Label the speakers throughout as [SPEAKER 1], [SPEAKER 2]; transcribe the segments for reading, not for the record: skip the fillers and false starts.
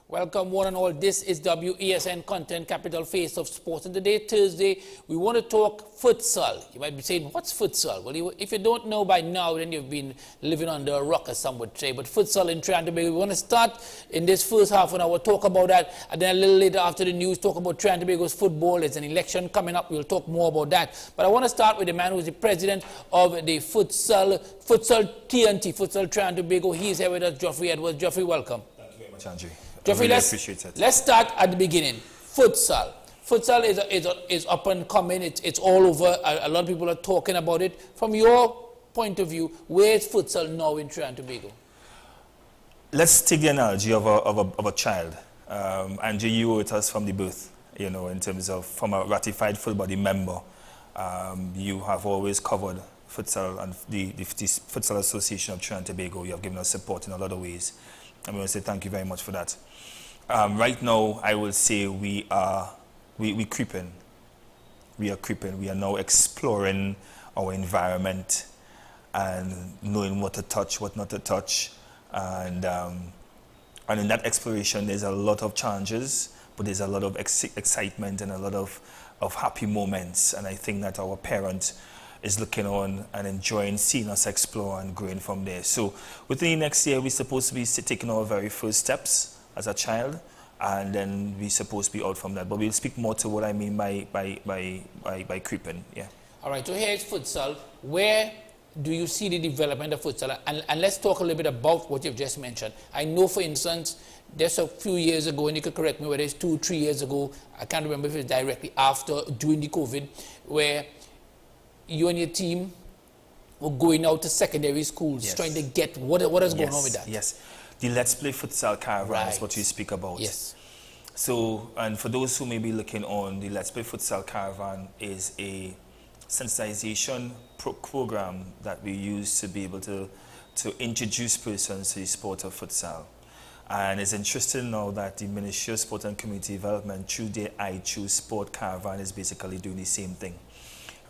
[SPEAKER 1] Welcome one and all. This is WESN Content Capital Face of Sports. And today, Thursday, we want to talk futsal. You might be saying, what's futsal? Well, if you don't know by now, then you've been living under a rock, as some would say. But futsal in Trinidad and Tobago, we want to start in this first half an hour, talk about that. And then a little later after the news, talk about Trinidad and Tobago's football. There's an election coming up. We'll talk more about that. But I want to start with the man who's the president of the futsal TNT, Futsal Trinidad and Tobago. He's here with us, Geoffrey Edwards. Geoffrey, welcome.
[SPEAKER 2] Thank you very much, Andrew.
[SPEAKER 1] Geoffrey,
[SPEAKER 2] really appreciate it.
[SPEAKER 1] Let's start at the beginning. Futsal. Futsal is up and coming. It's all over. A lot of people are talking about it. From your point of view, where is futsal now in Trinidad and Tobago?
[SPEAKER 2] Let's take the analogy of a child. Andrew, you were with us from the birth, you know, in terms of from a ratified full body member. You have always covered futsal and the Futsal Association of Trinidad and Tobago. You have given us support in a lot of ways. I'm going to say thank you very much for that. Right now, I will say we creeping. We are creeping. We are now exploring our environment and knowing what to touch, what not to touch. And in that exploration, there's a lot of challenges, but there's a lot of excitement and a lot of happy moments. And I think that our parents is looking on and enjoying seeing us explore and growing from there. So within the next year, we're supposed to be taking our very first steps as a child, and then we're supposed to be out from that. But we'll speak more to what I mean by creeping. Yeah. All
[SPEAKER 1] right. So here's futsal. Where do you see the development of futsal? And let's talk a little bit about what you've just mentioned. I know, for instance, there's a few years ago, and you could correct me whether it's 2-3 years ago. I can't remember if it's directly after, during the COVID, where you and your team were going out to secondary schools, yes, trying to get what is going on with that?
[SPEAKER 2] Yes. The Let's Play Futsal Caravan is what you speak about.
[SPEAKER 1] Yes.
[SPEAKER 2] So, and for those who may be looking on, the Let's Play Futsal Caravan is a sensitization program that we use to be able to introduce persons to the sport of futsal. And it's interesting now that the Ministry of Sport and Community Development, through their I Choose Sport Caravan, is basically doing the same thing,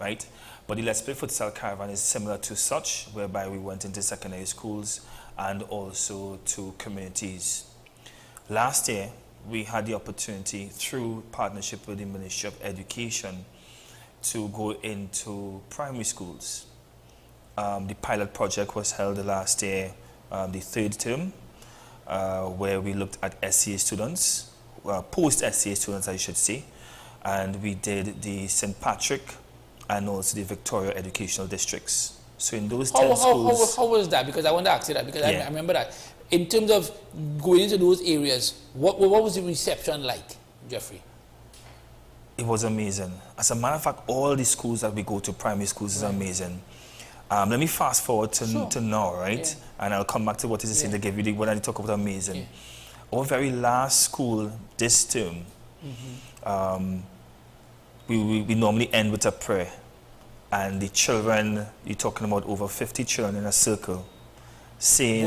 [SPEAKER 2] right? But the Let's Play Futsal Caravan is similar to such, whereby we went into secondary schools and also to communities. Last year, we had the opportunity, through partnership with the Ministry of Education, to go into primary schools. The pilot project was held last year, the third term, where we looked at SCA students, post-SCA students, I should say, and we did the St. Patrick and also the Victoria educational districts. So in those 10 schools...
[SPEAKER 1] How was that? Because I want to ask you that, because I remember that. In terms of going into those areas, what was the reception like, Geoffrey?
[SPEAKER 2] It was amazing. As a matter of fact, all the schools that we go to, primary schools, is amazing. Let me fast forward to now, right? Yeah. And I'll come back to what is the thing to give you when I talk about amazing. Yeah. Our very last school this term, we normally end with a prayer. And the children, you're talking about over 50 children in a circle, saying,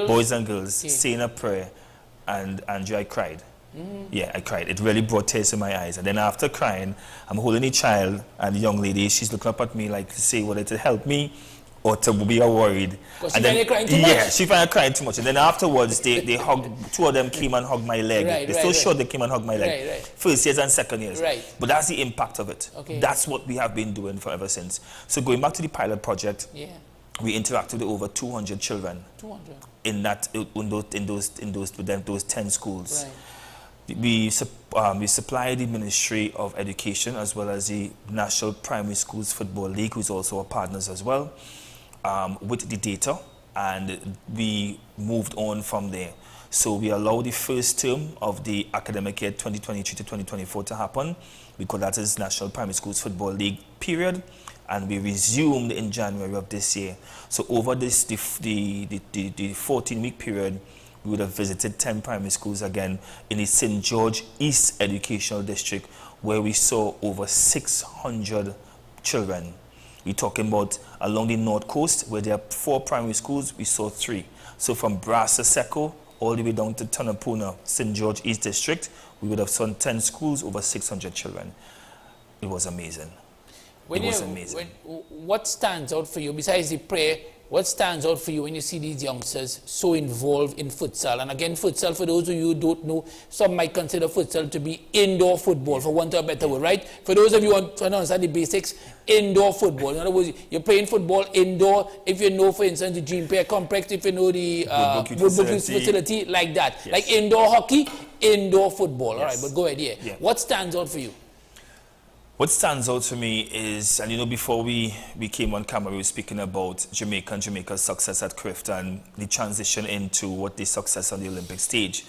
[SPEAKER 2] boys and girls, saying a prayer. And Andrew, I cried. Yeah, I cried. It really brought tears to my eyes. And then after crying, I'm holding the child, and the young lady, she's looking up at me like to say whether to help me or to be worried.
[SPEAKER 1] Because she found you crying too much?
[SPEAKER 2] Yeah, she found I crying too much. And then afterwards, they hugged, two of them came and hugged my leg. They're so short they came and hugged my leg. First years and second years. But that's the impact of it. That's what we have been doing for ever since. So going back to the pilot project, we interacted with over 200 children. 200? In those 10 schools. We supply the Ministry of Education as well as the National Primary Schools Football League, who's also our partners as well, with the data, and we moved on from there. So we allowed the first term of the academic year 2023 to 2024 to happen, because that is National Primary Schools Football League period, and we resumed in January of this year. So over this the 14-week period, we would have visited 10 primary schools again in the St. George East Educational District, where we saw over 600 children. We're talking about along the North Coast, where there are 4 primary schools, we saw 3. So from Brasaseko all the way down to Tanapuna, St. George East District, we would have seen 10 schools, over 600 children. It was amazing.
[SPEAKER 1] What stands out for you, besides the prayer, what stands out for you when you see these youngsters so involved in futsal? And again, futsal, for those of you who don't know, some might consider futsal to be indoor football, for want of a better word, right? For those of you who want to understand the basics, indoor football. In other words, you're playing football indoor. If you know, for instance, the Dream Pair Complex, if you know the Woodbrook Youth Facility, like that. Yes. Like indoor hockey, indoor football. Yes. All right, but go ahead, yeah. What stands out for you?
[SPEAKER 2] What stands out to me is, and you know, before we came on camera, we were speaking about Jamaica and Jamaica's success at CRIFT and the transition into what the success on the Olympic stage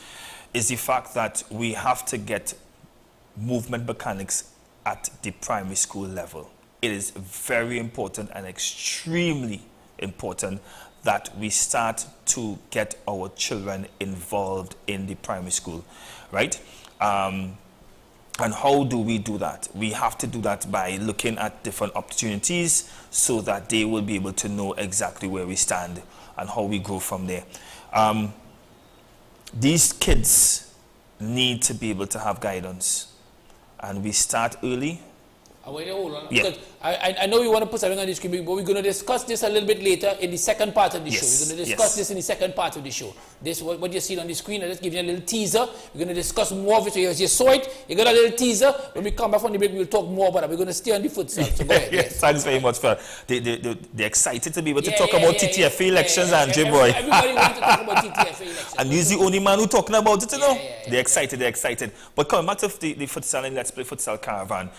[SPEAKER 2] is the fact that we have to get movement mechanics at the primary school level. It is very important and extremely important that we start to get our children involved in the primary school, right? And how do we do that? We have to do that by looking at different opportunities so that they will be able to know exactly where we stand and how we grow from there. These kids need to be able to have guidance, and we start early.
[SPEAKER 1] Wait, hold on. Yeah. Because I know you want to put something on the screen, but we're going to discuss this a little bit later in the second part of the show. We're going to discuss this in the second part of the show. This what you see on the screen. I'll just give you a little teaser. We're going to discuss more of it. So you saw it. You got a little teaser. When we come back from the break, we'll talk more about it. We're going to stay on the futsal. So go ahead.
[SPEAKER 2] Yes. Thanks very much for they're excited to be able to talk about TTFA elections, Andrew boy.
[SPEAKER 1] Everybody wants to talk about TTFA elections.
[SPEAKER 2] And he's the only man who's talking about it, you know. They're excited. They're excited. But coming back to the futsal and Let's Play Futsal Caravan.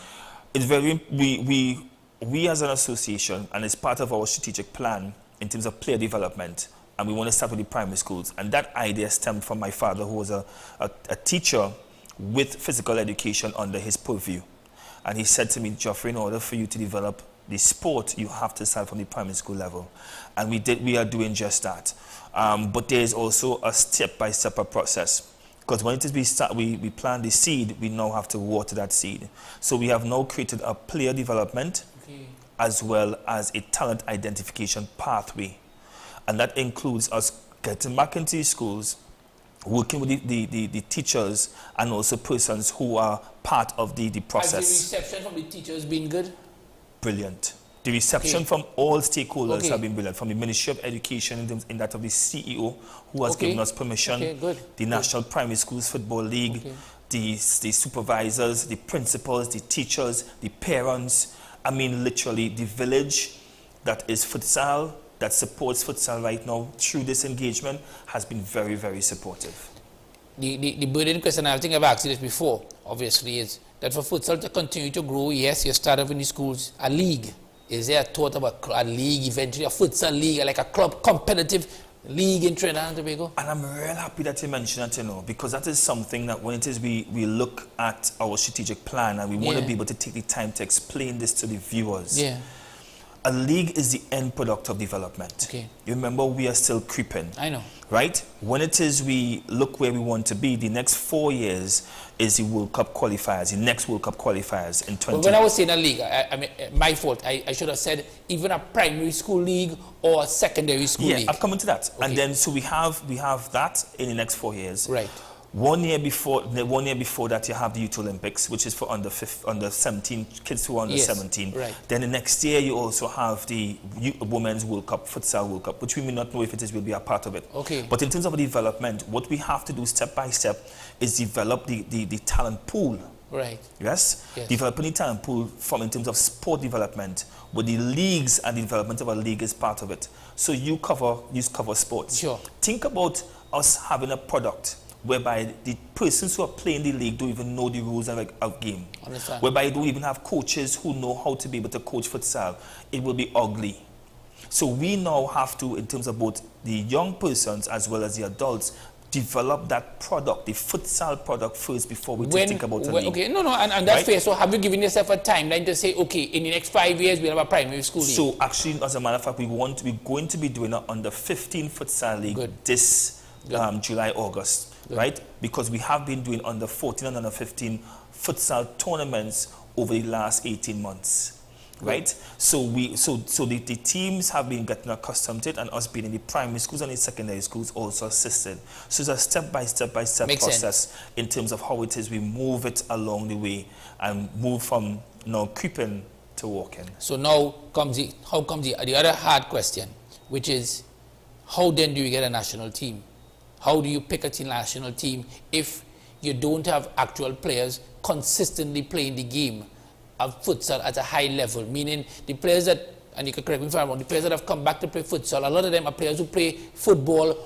[SPEAKER 2] It's very, we as an association, and it's part of our strategic plan in terms of player development, and we want to start with the primary schools. And that idea stemmed from my father, who was a teacher with physical education under his purview. And he said to me, Geoffrey, in order for you to develop the sport, you have to start from the primary school level. And we are doing just that. But there is also a step-by-step process. Because when it is we plant the seed, we now have to water that seed. So we have now created a player development as well as a talent identification pathway. And that includes us getting back into the schools, working with the teachers and also persons who are part of the process.
[SPEAKER 1] Has the reception from the teachers been good?
[SPEAKER 2] Brilliant. The reception from all stakeholders have been brilliant, from the Ministry of Education in that of the CEO, who has given us permission, the National Primary Schools Football League, the supervisors, the principals, the teachers, the parents. I mean, literally, the village that is futsal, that supports futsal right now through this engagement has been very, very supportive.
[SPEAKER 1] The burning question, I think I've asked you this before, obviously, is that for futsal to continue to grow, yes, you start off in the schools, a league. Is there a thought about a league eventually, a futsal league, like a club competitive league in Trinidad and Tobago?
[SPEAKER 2] And I'm real happy that you mentioned that, you know, because that is something that when it is we look at our strategic plan and we want to be able to take the time to explain this to the viewers. Yeah. A league is the end product of development. Okay. You remember, we are still creeping. I know. Right? When it is we look where we want to be, the next 4 years is the World Cup qualifiers, the next World Cup qualifiers in 20.
[SPEAKER 1] When I was saying a league, I mean, my fault. I should have said even a primary school league or a secondary school league.
[SPEAKER 2] Yeah, I've come to that. Okay. And then, so we have that in the next 4 years. Right. 1 year before that, you have the Youth Olympics, which is for under 17 kids who are under 17. Right. Then the next year, you also have the Women's World Cup, Futsal World Cup, which we may not know if it will be a part of it. Okay. But in terms of development, what we have to do step by step is develop the talent pool. Right. Yes? Developing the talent pool in terms of sport development, where the leagues and the development of a league is part of it. So you cover sports. Sure. Think about us having a product whereby the persons who are playing the league don't even know the rules of game. Understand. Whereby you don't even have coaches who know how to be able to coach futsal. It will be ugly. So we now have to, in terms of both the young persons as well as the adults, develop that product, the futsal product first before we think about a league. Okay, and that's fair. So have you given yourself a timeline to say, okay, in the next 5 years we'll have a primary school league? So actually, as a matter of fact, we're going to be doing an under 15 futsal league July, August, right? Because we have been doing under 14 and under 15 futsal tournaments over the last 18 months. Right, so the teams have been getting accustomed to it, and us being in the primary schools and the secondary schools also assisted. So it's a step by step process in terms of how it is we move it along the way and move from creeping to walking.
[SPEAKER 1] So now comes the other hard question, which is how then do you get a national team? How do you pick a national team if you don't have actual players consistently playing the game of futsal at a high level? Meaning the players that, and you can correct me if I'm wrong, the players that have come back to play futsal, a lot of them are players who play football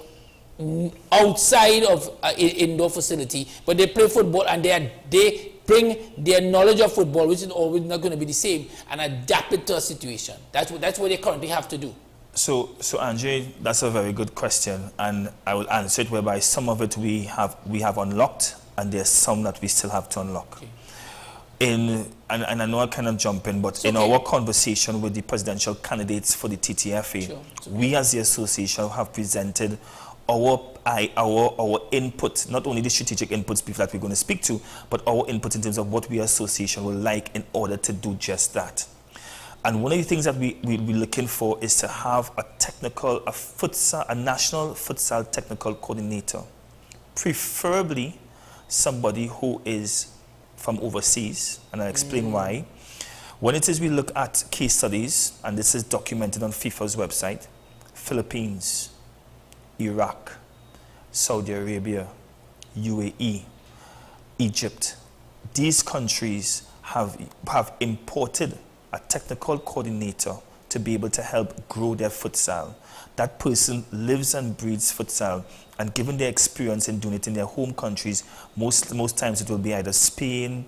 [SPEAKER 1] outside of indoor facility, but they play football and they bring their knowledge of football, which is always not going to be the same, and adapt it to a situation. That's what they currently have to do.
[SPEAKER 2] So Andre, that's a very good question, and I will answer it whereby some of it we have unlocked, and there's some that we still have to unlock.
[SPEAKER 1] Okay.
[SPEAKER 2] And I know I cannot jump in, but in our conversation with the presidential candidates for the TTFA, we as the association have presented our input, not only the strategic inputs that we're going to speak to, but our input in terms of what we association would like in order to do just that. And one of the things that we'll be looking for is to have a national futsal technical coordinator, preferably somebody who is from overseas, and I'll explain why. When it is we look at case studies, and this is documented on FIFA's website, Philippines, Iraq, Saudi Arabia, UAE, Egypt, these countries have imported a technical coordinator to be able to help grow their futsal. That person lives and breathes futsal, and given their experience in doing it in their home countries, most times it will be either Spain,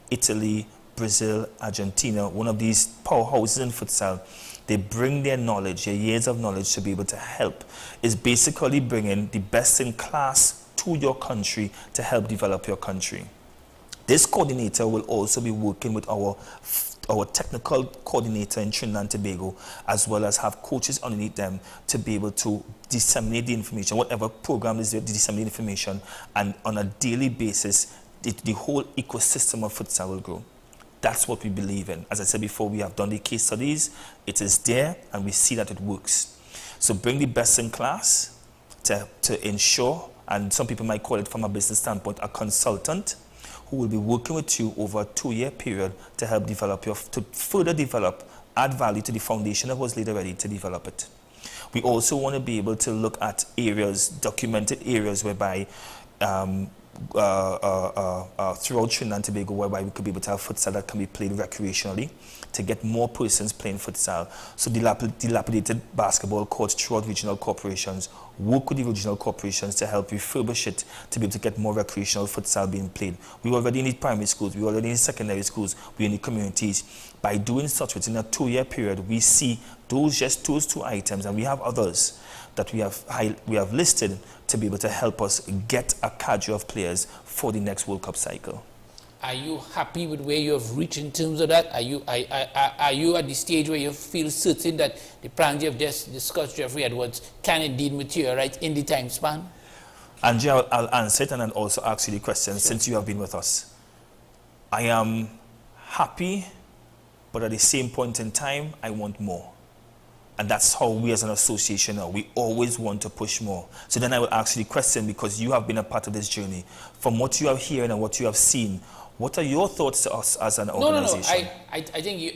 [SPEAKER 2] Italy, Brazil, Argentina, one of these powerhouses in futsal. They bring their knowledge, their years of knowledge to be able to help. It's basically bringing the best in class to your country to help develop your country. This coordinator will also be working with our technical coordinator in Trinidad and Tobago, as well as have coaches underneath them to be able to disseminate the information, whatever program is there to disseminate information, and on a daily basis, the whole ecosystem of futsal will grow. That's what we believe in. As I said before, we have done the case studies, it is there, and we see that it works. So bring the best in class to ensure, and some people might call it from a business standpoint, a consultant, who will be working with you over a 2-year period to help develop to further develop, add value to the foundation that was laid already to develop it. We also want to be able to look at areas, documented areas whereby throughout Trinidad and Tobago, whereby we could be able to have futsal that can be played recreationally to get more persons playing futsal. So dilapidated basketball courts throughout regional corporations, work with the regional corporations to help refurbish it to be able to get more recreational futsal being played. We already need primary schools, we already need secondary schools, we need communities. By doing such within a 2-year period, we see just those 2 items, and we have others that we have listed to be able to help us get a cadre of players for the next World Cup cycle.
[SPEAKER 1] Are you happy with where you have reached in terms of that? Are you at the stage where you feel certain that the plans you have just discussed, Jeffrey Edwards, can indeed materialize in the time span?
[SPEAKER 2] Angie, I'll answer it and then also ask you the question since you have been with us. I am happy, but at the same point in time, I want more. And that's how we as an association are. We always want to push more. So then I will ask you the question, because you have been a part of this journey. From what you have heard and what you have seen, what are your thoughts to us as an organization?
[SPEAKER 1] I think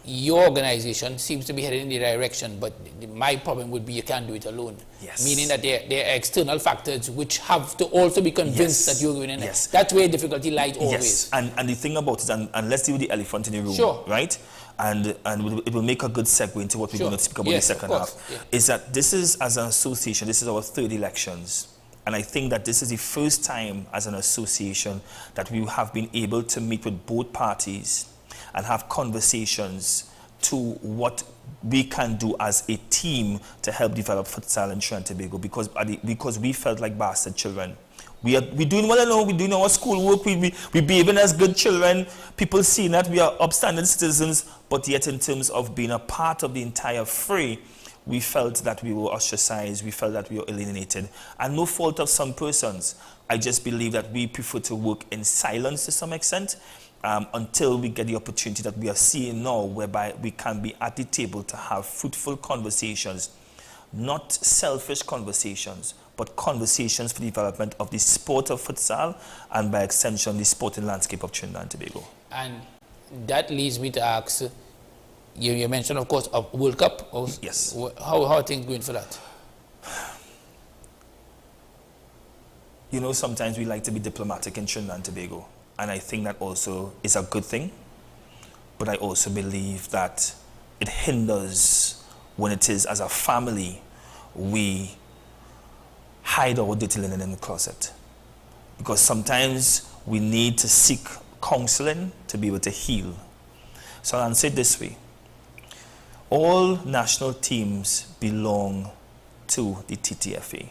[SPEAKER 1] your organization seems to be heading in the direction, but my problem would be you can't do it alone.
[SPEAKER 2] Yes.
[SPEAKER 1] Meaning that there are external factors which have to also be convinced that you're going in.
[SPEAKER 2] Yes.
[SPEAKER 1] That's where difficulty lies always.
[SPEAKER 2] Yes, and the thing about it, and let's deal with the elephant in the room,
[SPEAKER 1] sure,
[SPEAKER 2] right? And it will make a good segue into what we're going to speak about in the second half. Yeah. Is that this is, as an association, this is our 3rd elections. And I think that this is the first time as an association that we have been able to meet with both parties and have conversations to what we can do as a team to help develop futsal in Trinidad and Tobago, because we felt like bastard children. We're doing well alone, we're doing our schoolwork, we're behaving as good children, people seeing that we are upstanding citizens, but yet in terms of being a part of the entire fray, we felt that we were ostracized, we felt that we were alienated, and no fault of some persons. I just believe that we prefer to work in silence to some extent until we get the opportunity that we are seeing now, whereby we can be at the table to have fruitful conversations, not selfish conversations, but conversations for the development of the sport of futsal and by extension the sporting landscape of Trinidad and Tobago.
[SPEAKER 1] And that leads me to ask, you mentioned, of course, a World Cup.
[SPEAKER 2] Yes.
[SPEAKER 1] How are things going for that?
[SPEAKER 2] You know, sometimes we like to be diplomatic in Trinidad and Tobago, and I think that also is a good thing, but I also believe that it hinders when it is as a family we hide our dirty linen in the closet, because sometimes we need to seek counseling to be able to heal. So I'll answer it this way. All national teams belong to the TTFA,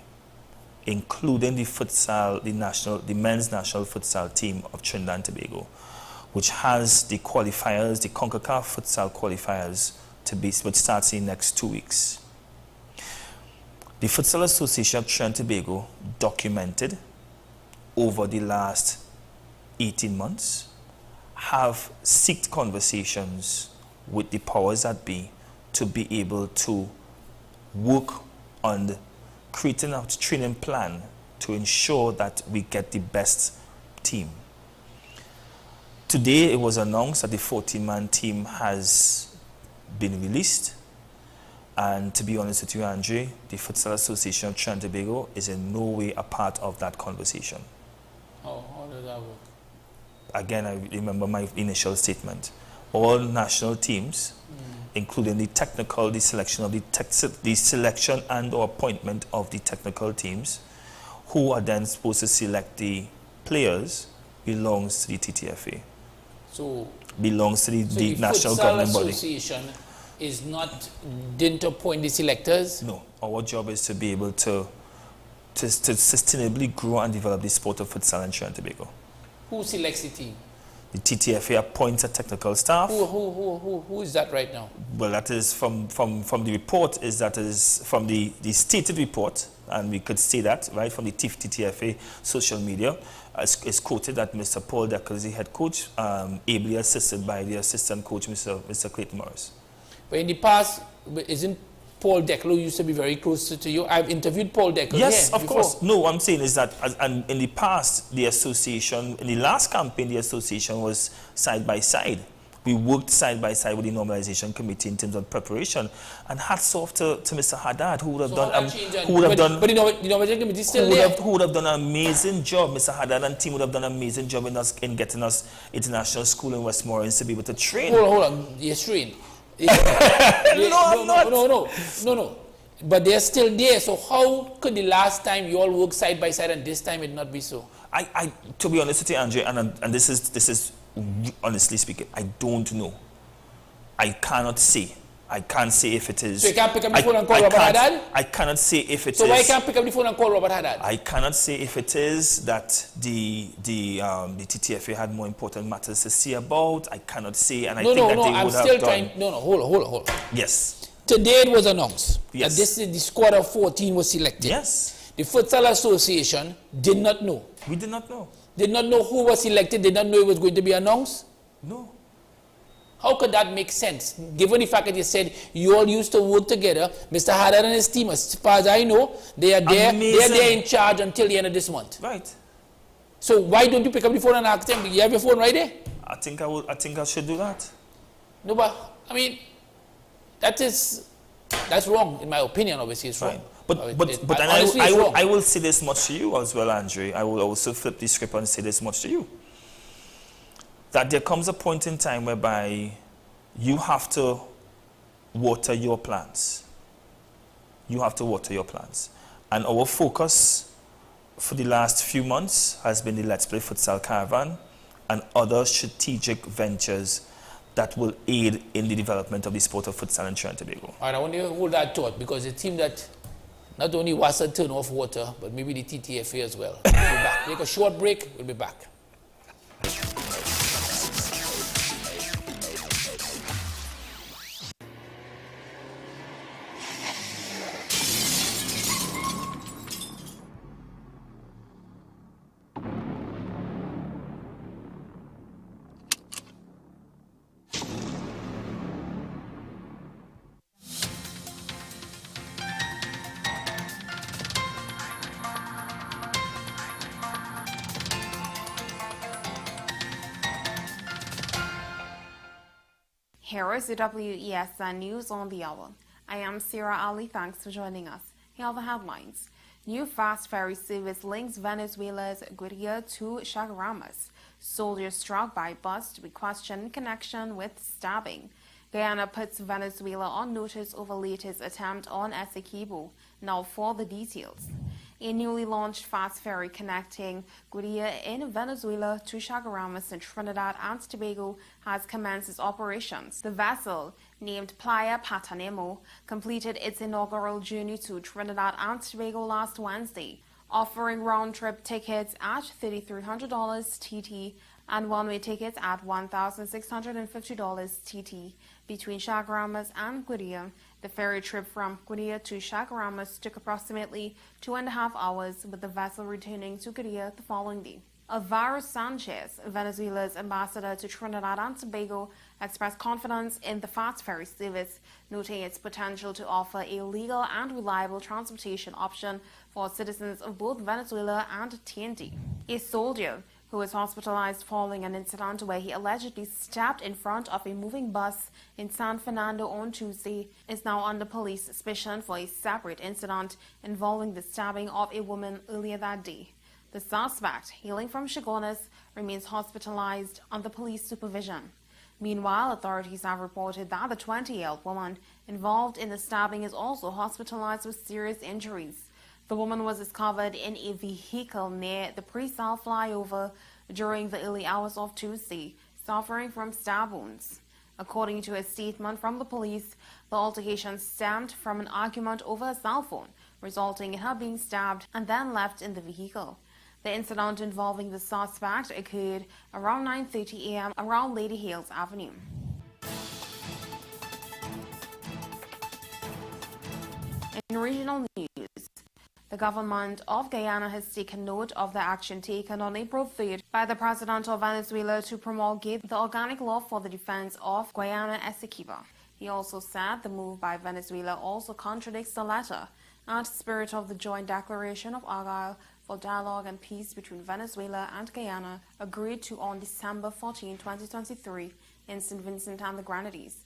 [SPEAKER 2] including the futsal, the men's national futsal team of Trinidad and Tobago, which has the qualifiers, the CONCACAF futsal qualifiers, which starts in the next 2 weeks. The Futsal Association of Trinidad and Tobago documented over the last 18 months, have sought conversations with the powers that be to be able to work on creating a training plan to ensure that we get the best team. Today it was announced that the 14-man team has been released, and to be honest with you, Andre, the Futsal Association of Trinidad and Tobago is in no way a part of that conversation.
[SPEAKER 1] How does that work?
[SPEAKER 2] Again, I remember my initial statement. All national teams, including the technical, the selection of the selection and or appointment of the technical teams, who are then supposed to select the players, belongs to the TTFA.
[SPEAKER 1] So
[SPEAKER 2] belongs to the national governing body.
[SPEAKER 1] Association didn't appoint the selectors?
[SPEAKER 2] No, our job is to be able to sustainably grow and develop the sport of futsal in Trinidad and Tobago.
[SPEAKER 1] Who selects the team?
[SPEAKER 2] The TTFA appoints a technical staff.
[SPEAKER 1] Who is that right now? Well,
[SPEAKER 2] that is from the report, is from the stated report, and we could see that, right, from the TTFA social media. It's quoted that Mr. Paul Decker is the head coach, ably assisted by the assistant coach, Mr. Clayton Morris.
[SPEAKER 1] But in the past, isn't Paul Decker used to be very close to you? I've interviewed Paul Decker.
[SPEAKER 2] Yes, of course. No, what I'm saying is that and in the past, the association, in the last campaign, the association was side by side. We worked side by side with the normalization committee in terms of preparation. And hats off to Mr. Haddad, who would have
[SPEAKER 1] But the normalization committee is still there.
[SPEAKER 2] Who would have done an amazing job. Mr. Haddad and team would have done an amazing job in getting us international school in Westmoreland to be able to train.
[SPEAKER 1] Hold on. Yes, train. No. But they're still there. So how could the last time you all work side by side and this time it not be so?
[SPEAKER 2] To be honest with you, Andre, and this is honestly speaking, I don't know. I cannot say. I can't say if it is.
[SPEAKER 1] So you can't pick up the phone and call Robert Haddad?
[SPEAKER 2] I cannot say if it is.
[SPEAKER 1] So why can't pick up the phone and call Robert Haddad?
[SPEAKER 2] I cannot say if it is that the TTFA had more important matters to see about. I cannot say, and I think that they would have done.
[SPEAKER 1] Hold on.
[SPEAKER 2] Yes.
[SPEAKER 1] Today it was announced
[SPEAKER 2] that
[SPEAKER 1] the squad of 14 was selected.
[SPEAKER 2] Yes.
[SPEAKER 1] The Futsal Association did not know.
[SPEAKER 2] We did not know.
[SPEAKER 1] Did not know who was selected, did not know it was going to be announced?
[SPEAKER 2] No.
[SPEAKER 1] How could that make sense? Given the fact that you said you all used to work together, Mr. Haddad and his team, as far as I know, they are there, in charge until the end of this month.
[SPEAKER 2] Right.
[SPEAKER 1] So why don't you pick up the phone and ask them? You have your phone right there?
[SPEAKER 2] I think I should do that.
[SPEAKER 1] No, but I mean, that's wrong in my opinion. Obviously, it's wrong.
[SPEAKER 2] But I will say this much to you as well, Andre. I will also flip the script and say this much to you. That there comes a point in time whereby you have to water your plants. You have to water your plants. And our focus for the last few months has been the Let's Play Futsal Caravan and other strategic ventures that will aid in the development of the sport of futsal in Trinidad and Tobago.
[SPEAKER 1] All right, I want you to hold that thought, because it seems that not only WASA turn off water, but maybe the TTFA as well. We'll be back. Take a short break, we'll be back.
[SPEAKER 3] Here is the WESN News on the Hour. I am Sarah Ali. Thanks for joining us. Here are the headlines. New fast ferry service links Venezuela's Guerilla to Chaguaramas. Soldiers struck by bus to be questioned in connection with stabbing. Guyana puts Venezuela on notice over latest attempt on Essequibo. Now for the details. A newly launched fast ferry connecting Guerilla in Venezuela to Chaguaramas in Trinidad and Tobago has commenced its operations. The vessel, named Playa Patanemo, completed its inaugural journey to Trinidad and Tobago last Wednesday, offering round-trip tickets at $3,300 TT and one-way tickets at $1,650 TT. Between Chaguaramas and Guerilla, the ferry trip from Guerilla to Chaguaramas took approximately 2.5 hours, with the vessel returning to Guerilla the following day. Alvaro Sanchez, Venezuela's ambassador to Trinidad and Tobago, expressed confidence in the fast ferry service, noting its potential to offer a legal and reliable transportation option for citizens of both Venezuela and TNT. A soldier who was hospitalized following an incident where he allegedly stabbed in front of a moving bus in San Fernando on Tuesday, is now under police suspicion for a separate incident involving the stabbing of a woman earlier that day. The suspect, hailing from Chaguanas, remains hospitalized under police supervision. Meanwhile, authorities have reported that the 20-year-old woman involved in the stabbing is also hospitalized with serious injuries. The woman was discovered in a vehicle near the Pre-Sal flyover during the early hours of Tuesday, suffering from stab wounds. According to a statement from the police, the altercation stemmed from an argument over a cell phone, resulting in her being stabbed and then left in the vehicle. The incident involving the suspect occurred around 9:30 a.m. around Lady Hales Avenue. In regional news, the government of Guyana has taken note of the action taken on April 3rd by the president of Venezuela to promulgate the organic law for the defense of Guyana Essequibo. He also said the move by Venezuela also contradicts the letter and spirit of the joint declaration of Argyle for dialogue and peace between Venezuela and Guyana, agreed to on December 14, 2023 in St. Vincent and the Grenadines.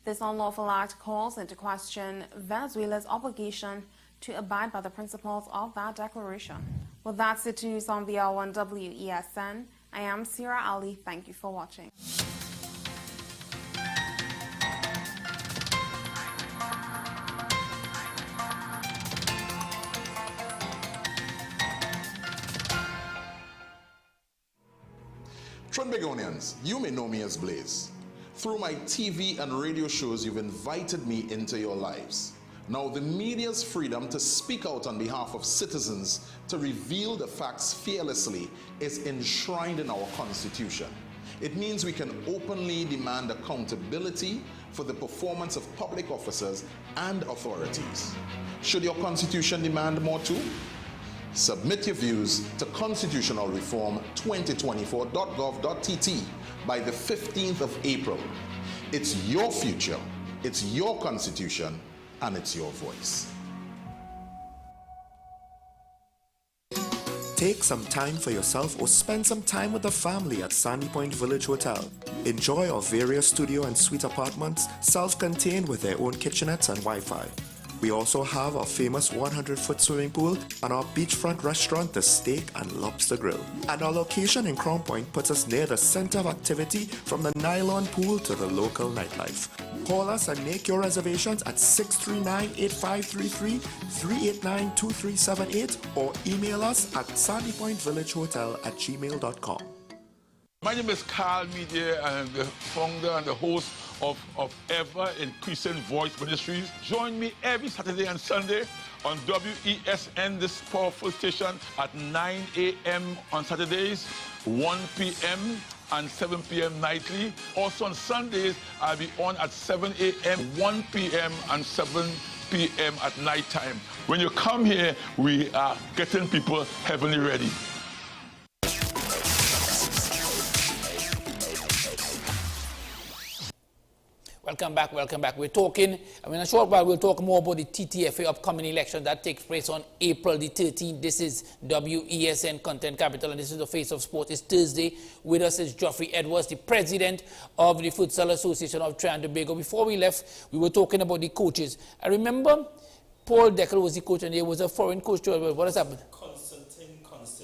[SPEAKER 3] This unlawful act calls into question Venezuela's obligation to abide by the principles of that declaration. Well, that's it, news on the hour on WESN. I am Sarah Ali. Thank you for watching.
[SPEAKER 4] Trinbagonians, you may know me as Blaze. Through my TV and radio shows, you've invited me into your lives. Now, the media's freedom to speak out on behalf of citizens to reveal the facts fearlessly is enshrined in our Constitution. It means we can openly demand accountability for the performance of public officers and authorities. Should your Constitution demand more too? Submit your views to constitutionalreform2024.gov.tt by the 15th of April. It's your future, it's your Constitution, and it's your voice.
[SPEAKER 5] Take some time for yourself or spend some time with the family at Sandy Point Village Hotel. Enjoy our various studio and suite apartments, self-contained with their own kitchenettes and Wi-Fi. We also have our famous 100-foot swimming pool and our beachfront restaurant, The Steak and Lobster Grill. And our location in Crown Point puts us near the center of activity, from the nylon pool to the local nightlife. Call us and make your reservations at 639-8533, 389-2378, or email us at sandypointvillagehotel@gmail.com.
[SPEAKER 6] My name is Carl Media, and I'm the founder and the host of Ever Increasing Voice Ministries. Join me every Saturday and Sunday on WESN, this powerful station, at 9 a.m. on Saturdays, 1 p.m. and 7 p.m. nightly. Also on Sundays, I'll be on at 7 a.m., 1 p.m. and 7 p.m. at night time. When you come here, we are getting people heavenly ready.
[SPEAKER 1] Well, Welcome back, welcome back. We're talking, in a short while, we'll talk more about the TTFA upcoming election that takes place on April the 13th. This is WESN Content Capital, and this is the Face of Sport. It's Thursday. With us is Geoffrey Edwards, the president of the Futsal Association of Trinidad and Tobago. Before we left, we were talking about the coaches. I remember Paul Decker was the coach, and there was a foreign coach too. What has happened?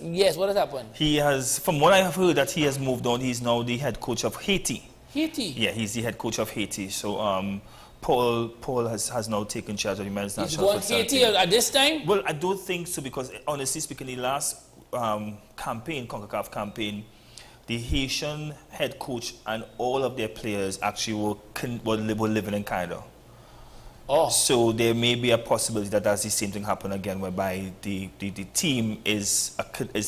[SPEAKER 1] Yes, what has happened?
[SPEAKER 2] He has, from what I have heard, that he has moved on. He's now the head coach of Haiti.
[SPEAKER 1] Haiti?
[SPEAKER 2] Yeah, he's the head coach of Haiti. So Paul has now taken charge of the men's national
[SPEAKER 1] futsal Haiti team. At this time?
[SPEAKER 2] Well, I don't think so, because honestly speaking, the last campaign, CONCACAF campaign, the Haitian head coach and all of their players actually were living in Canada.
[SPEAKER 1] Oh.
[SPEAKER 2] So there may be a possibility that that's the same thing happen again, whereby the team is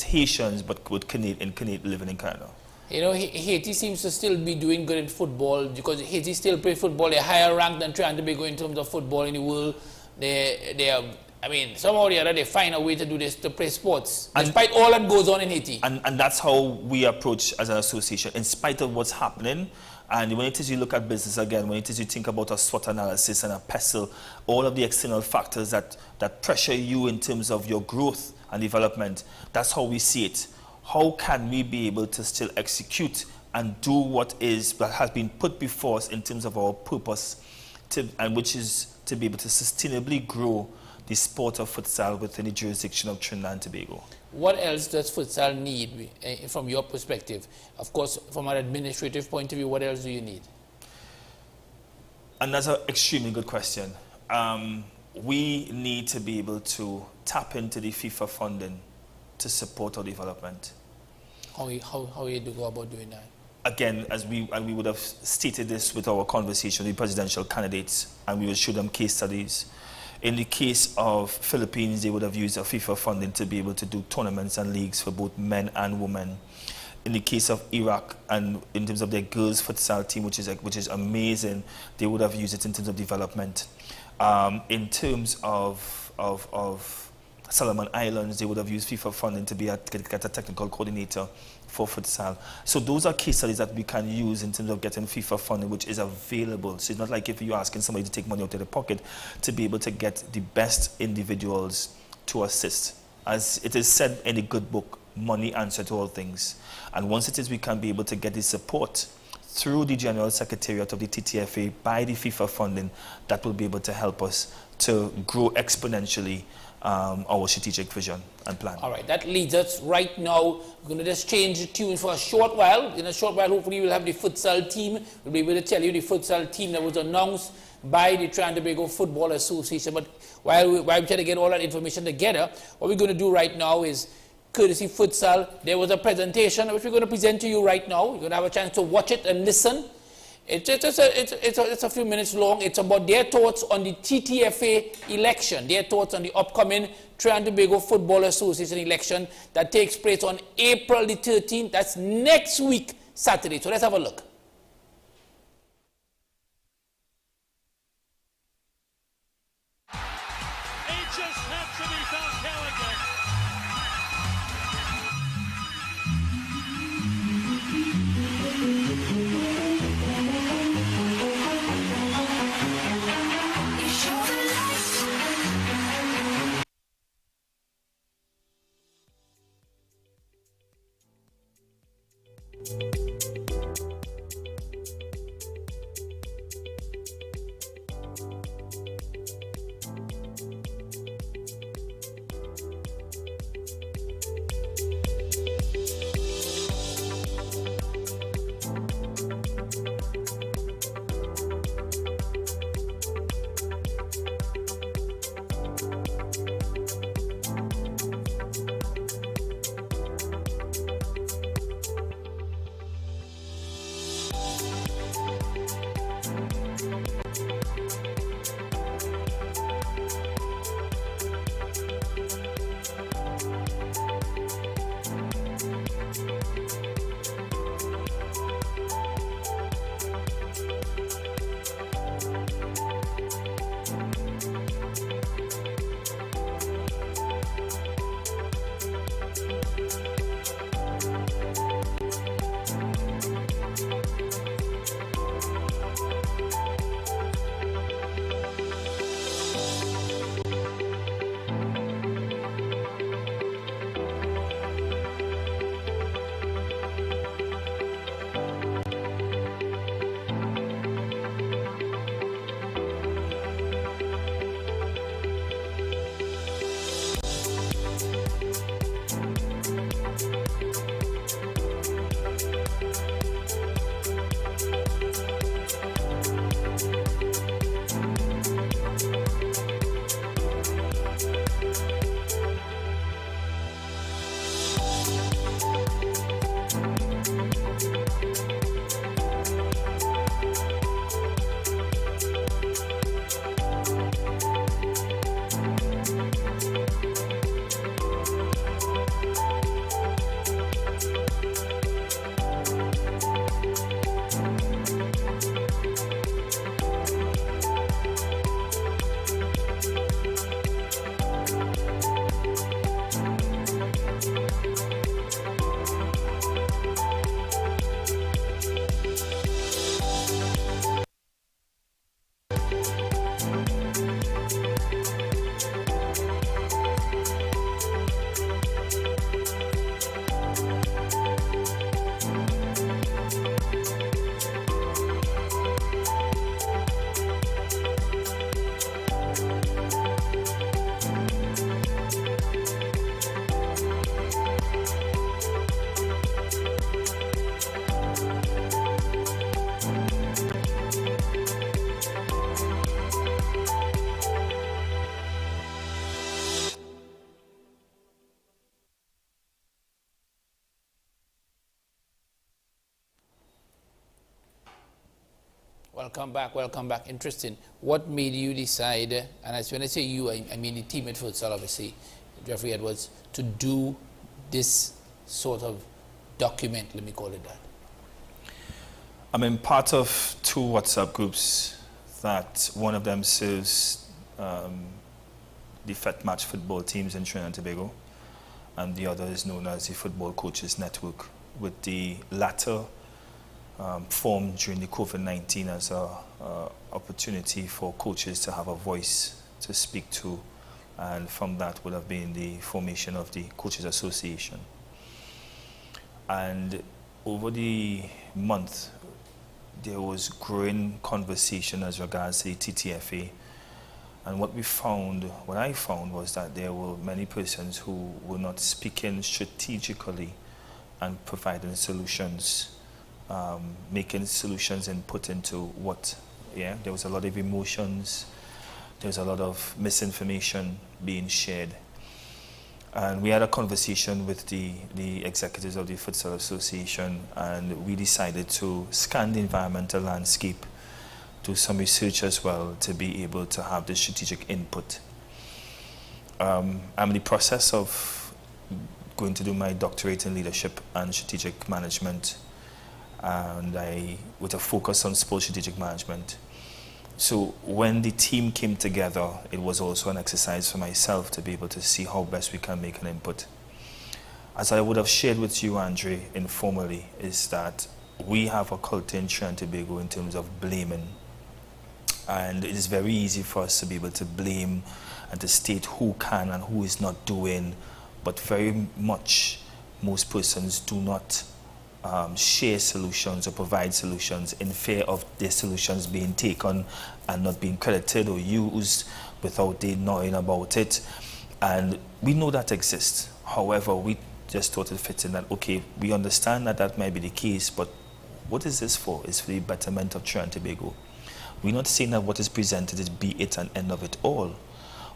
[SPEAKER 2] Haitians but with Canadian living in Canada.
[SPEAKER 1] You know, Haiti seems to still be doing good in football, because Haiti still play football. They're higher ranked than Trinidad and Tobago in terms of football in the world. They are, I mean, somehow or the other, they find a way to do this, to play sports, despite all that goes on in Haiti.
[SPEAKER 2] And that's how we approach as an association, in spite of what's happening. And when it is you look at business again, when it is you think about a SWOT analysis and a PESTLE, all of the external factors that pressure you in terms of your growth and development, that's how we see it. How can we be able to still execute and do what has been put before us in terms of our purpose, and which is to be able to sustainably grow the sport of futsal within the jurisdiction of Trinidad and Tobago.
[SPEAKER 1] What else does futsal need from your perspective? Of course, from an administrative point of view, what else do you need?
[SPEAKER 2] And that's an extremely good question. We need to be able to tap into the FIFA funding to support our development.
[SPEAKER 1] How you do go about doing that?
[SPEAKER 2] Again, and we would have stated this with our conversation with presidential candidates, and we would show them case studies. In the case of Philippines, they would have used a FIFA funding to be able to do tournaments and leagues for both men and women. In the case of Iraq, and in terms of their girls futsal team, which is amazing, they would have used it in terms of development. In terms of Solomon Islands, they would have used FIFA funding to get a technical coordinator for futsal. So those are case studies that we can use in terms of getting FIFA funding, which is available. So it's not like if you're asking somebody to take money out of their pocket to be able to get the best individuals to assist. As it is said in a good book, money answers to all things. And once it is, we can be able to get the support through the General Secretariat of the TTFA by the FIFA funding, that will be able to help us to grow exponentially our strategic vision and plan.
[SPEAKER 1] All right, that leads us right now. We're going to just change the tune for a short while. In a short while, hopefully, we'll have the futsal team. We'll be able to tell you the futsal team that was announced by the Trinidad and Tobago Football Association. But while we try to get all that information together, what we're going to do right now is, courtesy futsal, there was a presentation which we're going to present to you right now. You're going to have a chance to watch it and listen. It's a few minutes long. It's about their thoughts on the TTFA election, their thoughts on the upcoming Trinidad and Tobago Football Association election that takes place on April the 13th. That's next week, Saturday. So let's have a look. Welcome back, welcome back. Interesting. What made you decide, and when I say you, I mean the team at futsal, obviously, Jeffrey Edwards, to do this sort of document, let me call it that?
[SPEAKER 2] I'm part of 2 WhatsApp groups that one of them serves the FET match football teams in Trinidad and Tobago, and the other is known as the Football Coaches Network, with the latter formed during the COVID-19 as an opportunity for coaches to have a voice to speak to, and from that would have been the formation of the Coaches Association. And over the month, there was growing conversation as regards to the TTFA, and what I found was that there were many persons who were not speaking strategically and providing solutions, making solutions and put into what, there was a lot of emotions, there was a lot of misinformation being shared. And we had a conversation with the executives of the Futsal Association, and we decided to scan the environmental landscape, do some research as well to be able to have the strategic input. I'm in the process of going to do my doctorate in leadership and strategic management, and with a focus on sports strategic management. So when the team came together, it was also an exercise for myself to be able to see how best we can make an input. As I would have shared with you, Andre, informally, is that we have a culture in Trinidad and Tobago in terms of blaming. And it is very easy for us to be able to blame and to state who can and who is not doing, but very much most persons do not share solutions or provide solutions in fear of their solutions being taken and not being credited or used without they knowing about it. And we know that exists. However, we just thought it fits in that, okay, we understand that that might be the case, but what is this for? It's for the betterment of Trinidad and Tobago. We're not saying that what is presented is be it and end of it all.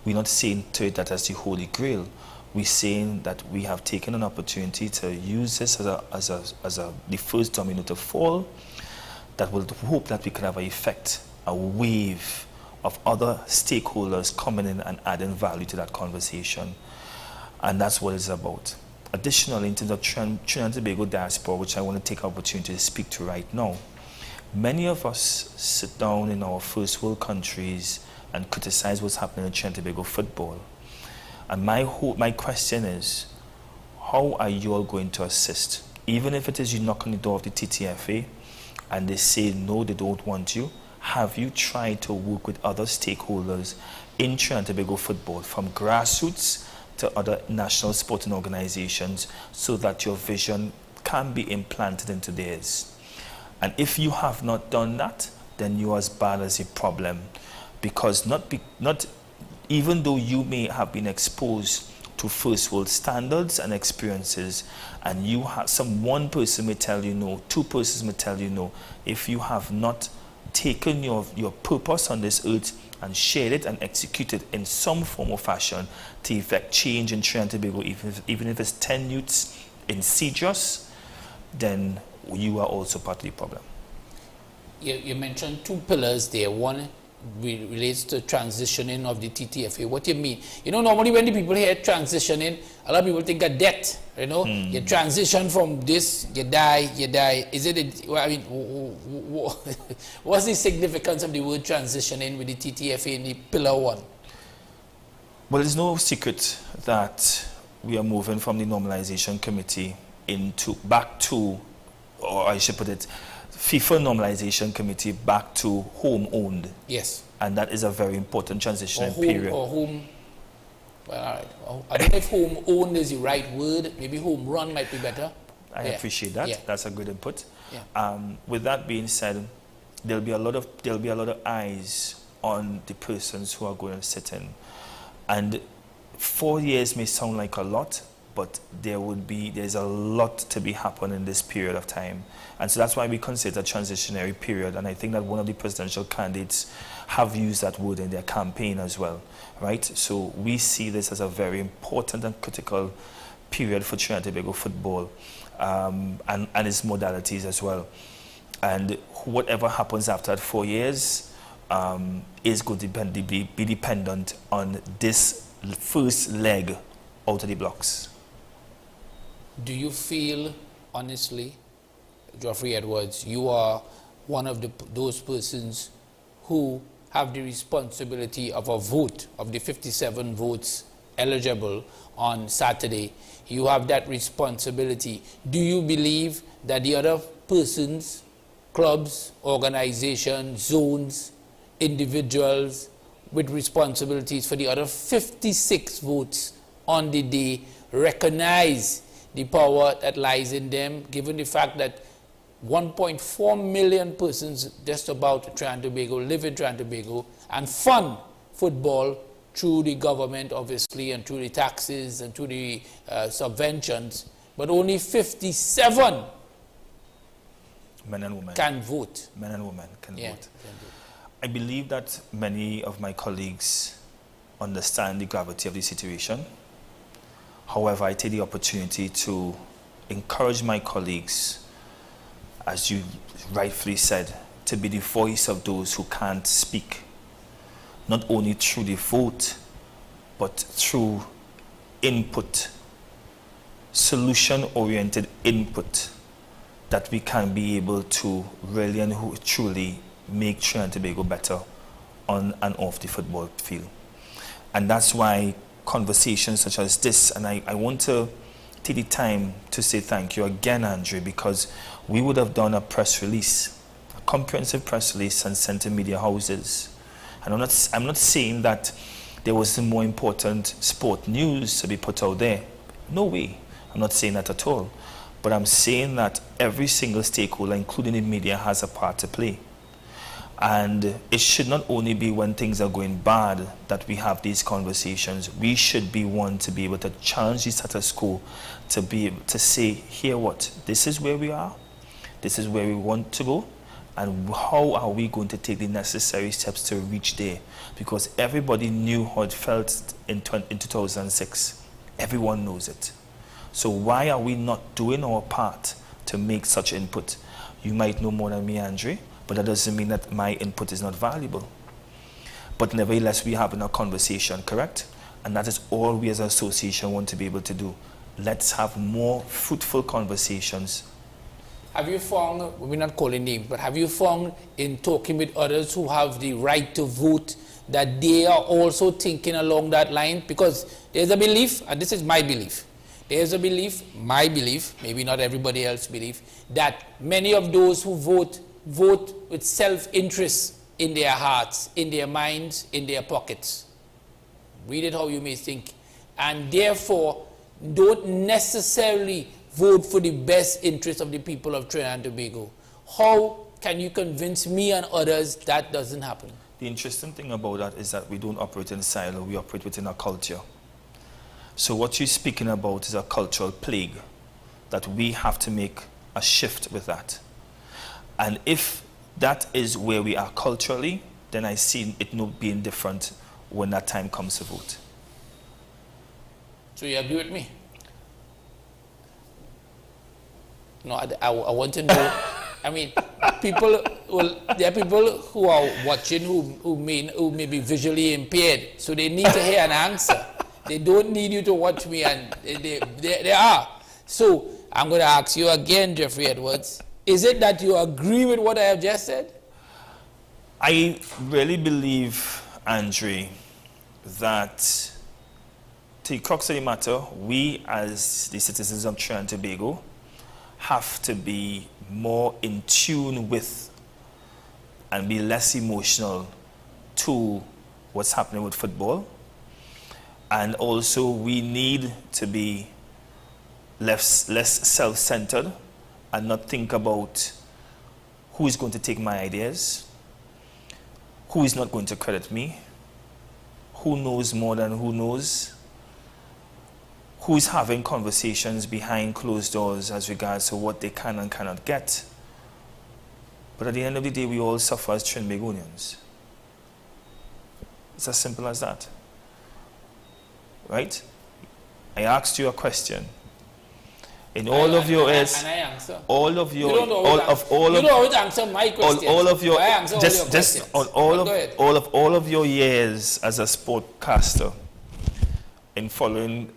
[SPEAKER 2] We're not saying to it that as the Holy Grail. We're saying that we have taken an opportunity to use this as the first domino to fall, that will hope that we can have an effect, a wave of other stakeholders coming in and adding value to that conversation. And that's what it's about. Additionally, in terms of Trinidad and Tobago diaspora, which I want to take an opportunity to speak to right now, many of us sit down in our first world countries and criticize what's happening in Trinidad and Tobago football. And my question is, how are you all going to assist? Even if it is you knock on the door of the TTFA and they say no, they don't want you, have you tried to work with other stakeholders in Trinidad and Tobago football, from grassroots to other national sporting organizations, so that your vision can be implanted into theirs? And if you have not done that, then you are as bad as a problem, because even though you may have been exposed to first world standards and experiences, and you have one person may tell you no, 2 persons may tell you no, if you have not taken your purpose on this earth and shared it and executed in some form or fashion to effect change in Trinidad and Tobago, even if it's 10 youths in Cedros, then you are also part of the problem.
[SPEAKER 1] You mentioned 2 pillars there. One relates to transitioning of the TTFA. What do you mean? You know, normally when the people hear transitioning, a lot of people think of death. You know, you transition from this, you die. Is it? What's the significance of the word transitioning with the TTFA in the pillar 1?
[SPEAKER 2] Well, it's no secret that we are moving from the normalization committee back to, or I should put it, FIFA Normalization Committee back to home-owned.
[SPEAKER 1] Yes.
[SPEAKER 2] And that is a very important transition period.
[SPEAKER 1] Or home, well, all right. I don't know if home-owned is the right word. Maybe home-run might be better.
[SPEAKER 2] I appreciate that.
[SPEAKER 1] Yeah.
[SPEAKER 2] That's a good input.
[SPEAKER 1] Yeah.
[SPEAKER 2] With that being said, there'll be a lot of eyes on the persons who are going to sit in. And 4 years may sound like a lot, but there's a lot to be happening in this period of time. And so that's why we consider a transitionary period. And I think that one of the presidential candidates have used that word in their campaign as well, right? So we see this as a very important and critical period for Trinidad and Tobago football and its modalities as well. And whatever happens after that 4 years is going to be dependent on this first leg out of the blocks.
[SPEAKER 1] Do you feel, honestly, Geoffrey Edwards, you are one of those persons who have the responsibility of a vote, of the 57 votes eligible on Saturday? You have that responsibility. Do you believe that the other persons, clubs, organizations, zones, individuals with responsibilities for the other 56 votes on the day recognize the power that lies in them, given the fact that 1.4 million persons just about Trinidad and Tobago live in Trinidad and Tobago and fund football through the government, obviously, and through the taxes and through the subventions, but only 57
[SPEAKER 2] men and women
[SPEAKER 1] can vote.
[SPEAKER 2] Men and women can vote.
[SPEAKER 1] Can vote.
[SPEAKER 2] I believe that many of my colleagues understand the gravity of the situation. However, I take the opportunity to encourage my colleagues, as you rightfully said, to be the voice of those who can't speak, not only through the vote, but through input, solution-oriented input, that we can be able to really and truly make Trinidad and Tobago better on and off the football field. And that's why conversations such as this, and I want to take the time to say thank you again, Andre, because we would have done a press release, a comprehensive press release, and sent to media houses. And I'm not saying that there was some more important sport news to be put out there. No way. I'm not saying that at all. But I'm saying that every single stakeholder, including the media, has a part to play. And it should not only be when things are going bad that we have these conversations. We should be one to be able to challenge the status quo, to be able to say, here what, this is where we are, this is where we want to go, and how are we going to take the necessary steps to reach there? Because everybody knew how it felt in 2006. Everyone knows it. So why are we not doing our part to make such input? You might know more than me, Andre, but that doesn't mean that my input is not valuable. But nevertheless, we're having a conversation, correct? And that is all we as an association want to be able to do. Let's have more fruitful conversations.
[SPEAKER 1] Have you found, we're not calling names, but have you found in talking with others who have the right to vote that they are also thinking along that line? Because there's a belief, and this is my belief, there's a belief, my belief, maybe not everybody else's belief, that many of those who vote with self-interest in their hearts, in their minds, in their pockets. Read it how you may think. And therefore, don't necessarily vote for the best interest of the people of Trinidad and Tobago. How can you convince me and others that doesn't happen?
[SPEAKER 2] The interesting thing about that is that we don't operate in silo, we operate within a culture. So what you're speaking about is a cultural plague, that we have to make a shift with that. And if that is where we are culturally, then I see it not being different when that time comes to vote.
[SPEAKER 1] So you agree with me? No, I want to know. I mean, people, well, there are people who are watching who may be visually impaired, so they need to hear an answer. They don't need you to watch me, and they are. So I'm going to ask you again, Geoffrey Edwards. Is it that you agree with what I have just said?
[SPEAKER 2] I really believe, Andre, that to the crux of the matter, we as the citizens of Trinidad and Tobago have to be more in tune with and be less emotional to what's happening with football. And also we need to be less self-centered and not think about who is going to take my ideas, who is not going to credit me, who knows more than who knows, who is having conversations behind closed doors as regards to what they can and cannot get. But at the end of the day, we all suffer as Trinbagonians. It's as simple as that. Right? I asked you a question. In all of your
[SPEAKER 1] and I answer.
[SPEAKER 2] all of your,
[SPEAKER 1] You don't always answer my question.
[SPEAKER 2] all of your,
[SPEAKER 1] I answer all your questions.
[SPEAKER 2] on all of your years as a sportcaster, in following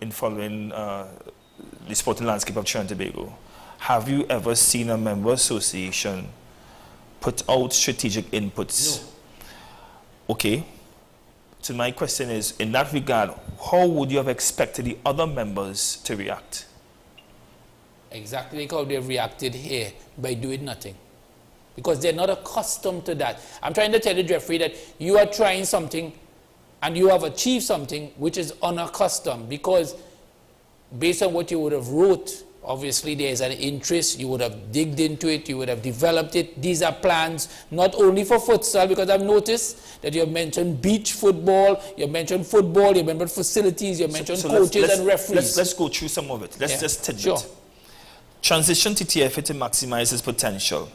[SPEAKER 2] the sporting landscape of Trinidad and Tobago, have you ever seen a member association put out strategic inputs?
[SPEAKER 1] No.
[SPEAKER 2] Okay. So my question is, in that regard, how would you have expected the other members to react?
[SPEAKER 1] Exactly like how they've reacted here, by doing nothing. Because they're not accustomed to that. I'm trying to tell you, Jeffrey, that you are trying something and you have achieved something which is unaccustomed, because based on what you would have wrote, obviously there's an interest, you would have digged into it, you would have developed it. These are plans not only for futsal, because I've noticed that you have mentioned beach football, you have mentioned football, you have mentioned facilities, you have mentioned coaches and referees.
[SPEAKER 2] Let's go through some of it. Let's just tidbit.
[SPEAKER 1] Sure.
[SPEAKER 2] Transition TTFA to maximize its potential.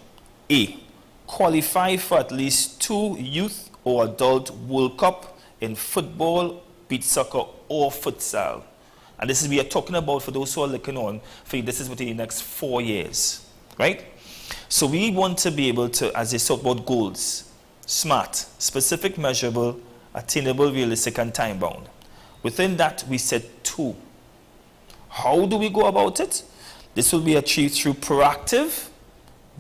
[SPEAKER 2] A, qualify for at least 2 youth or adult World Cup in football, beach soccer, or futsal. And this is, we are talking about, for those who are looking on, this is within the next 4 years, right? So we want to be able to, as they talk about goals, SMART, specific, measurable, attainable, realistic, and time-bound. Within that, we set 2. How do we go about it? This will be achieved through proactive,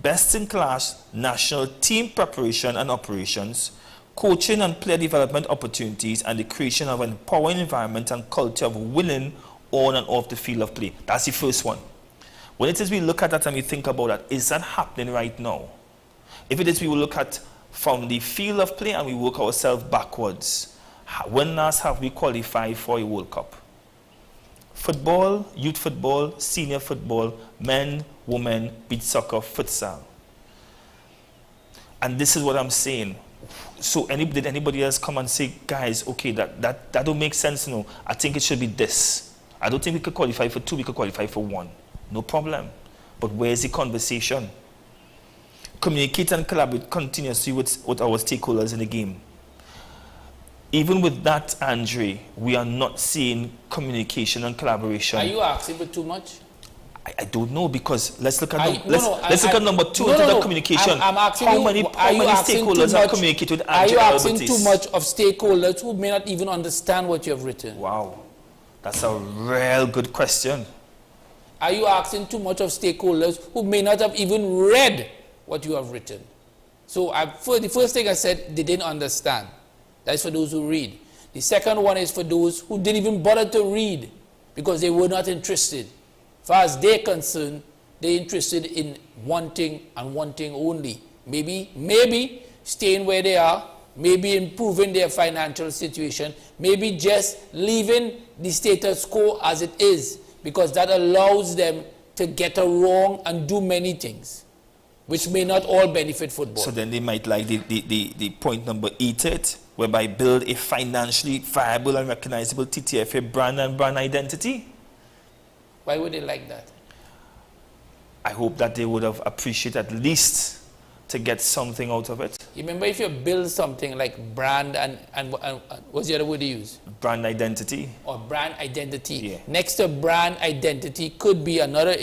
[SPEAKER 2] best-in-class national team preparation and operations, coaching and player development opportunities, and the creation of an empowering environment and culture of winning on and off the field of play. That's the first one. When it is we look at that and we think about that, is that happening right now? If it is, we will look at from the field of play and we work ourselves backwards. When last have we qualified for a World Cup? Football, youth football, senior football, men, women, beach soccer, futsal. And this is what I'm saying. So did anybody else come and say, guys, okay, that don't make sense, no. I think it should be this. I don't think we could qualify for 2, we could qualify for 1. No problem. But where's the conversation? Communicate and collaborate continuously with our stakeholders in the game. Even with that, Andre, we are not seeing communication and collaboration.
[SPEAKER 1] Are you asking for too much?
[SPEAKER 2] I don't know, because let's look at let's look at number 2 into the communication.
[SPEAKER 1] I'm asking
[SPEAKER 2] how many stakeholders have communicated with Andre?
[SPEAKER 1] Are you asking too much of stakeholders who may not even understand what you have written?
[SPEAKER 2] Wow, that's a real good question.
[SPEAKER 1] Are you asking too much of stakeholders who may not have even read what you have written? So the first thing I said, they didn't understand. That's for those who read. The second one is for those who didn't even bother to read because they were not interested. As far as they're concerned, they're interested in wanting and wanting only. Maybe staying where they are, maybe improving their financial situation, maybe just leaving the status quo as it is, because that allows them to get around and do many things, which may not all benefit football.
[SPEAKER 2] So then they might like the point number 8, whereby build a financially viable and recognizable TTFA brand and brand identity.
[SPEAKER 1] Why would they like that?
[SPEAKER 2] I hope that they would have appreciated at least to get something out of it.
[SPEAKER 1] You remember, if you build something like brand and what's the other word you use?
[SPEAKER 2] Brand identity.
[SPEAKER 1] Or brand identity.
[SPEAKER 2] Yeah.
[SPEAKER 1] Next to brand identity could be another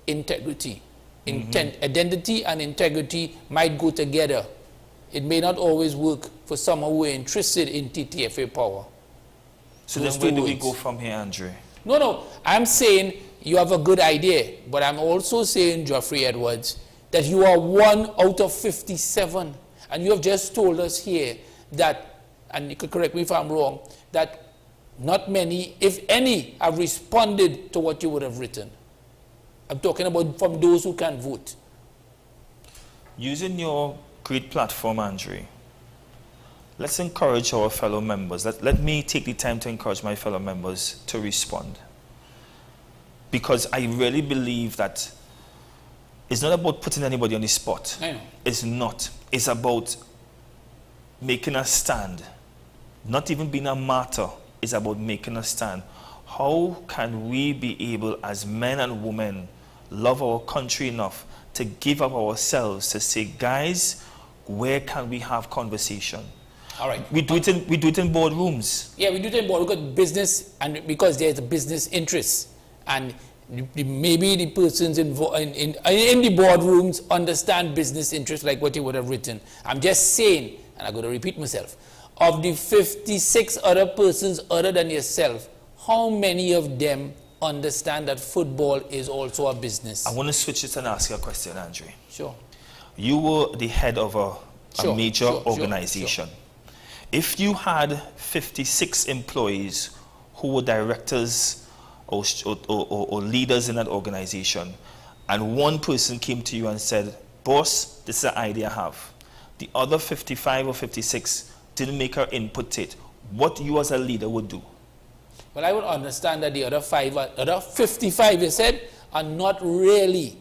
[SPEAKER 1] integrity. Identity and integrity might go together. It may not always work for someone who are interested in TTFA power.
[SPEAKER 2] So then where do we go from here, Andre?
[SPEAKER 1] No, I'm saying you have a good idea, but I'm also saying, Geoffrey Edwards, that you are 1 out of 57. And you have just told us here that, and you could correct me if I'm wrong, that not many, if any, have responded to what you would have written. I'm talking about from those who can vote.
[SPEAKER 2] Using your great platform, Andre, let's encourage our fellow members. Let me take the time to encourage my fellow members to respond. Because I really believe that it's not about putting anybody on the spot.
[SPEAKER 1] I know.
[SPEAKER 2] It's not. It's about making a stand. Not even being a martyr. It's about making a stand. How can we be able, as men and women, love our country enough to give up ourselves to say, guys, where can we have conversation?
[SPEAKER 1] All right.
[SPEAKER 2] We do it in boardrooms.
[SPEAKER 1] Yeah, we do it in board because business, and because there's a business interest, and maybe the persons in the boardrooms understand business interests like what you would have written. I'm just saying, and I'm going to repeat myself, of the 56 other persons other than yourself, how many of them understand that football is also a business?
[SPEAKER 2] I want to switch it and ask you a question, Andrew.
[SPEAKER 1] Sure.
[SPEAKER 2] You were the head of a major organization. If you had 56 employees who were directors or leaders in that organization, and one person came to you and said, boss, this is an idea I have. The other 55 or 56 didn't make her input it. What you as a leader would do?
[SPEAKER 1] Well, I would understand that the other 55, you said, are not really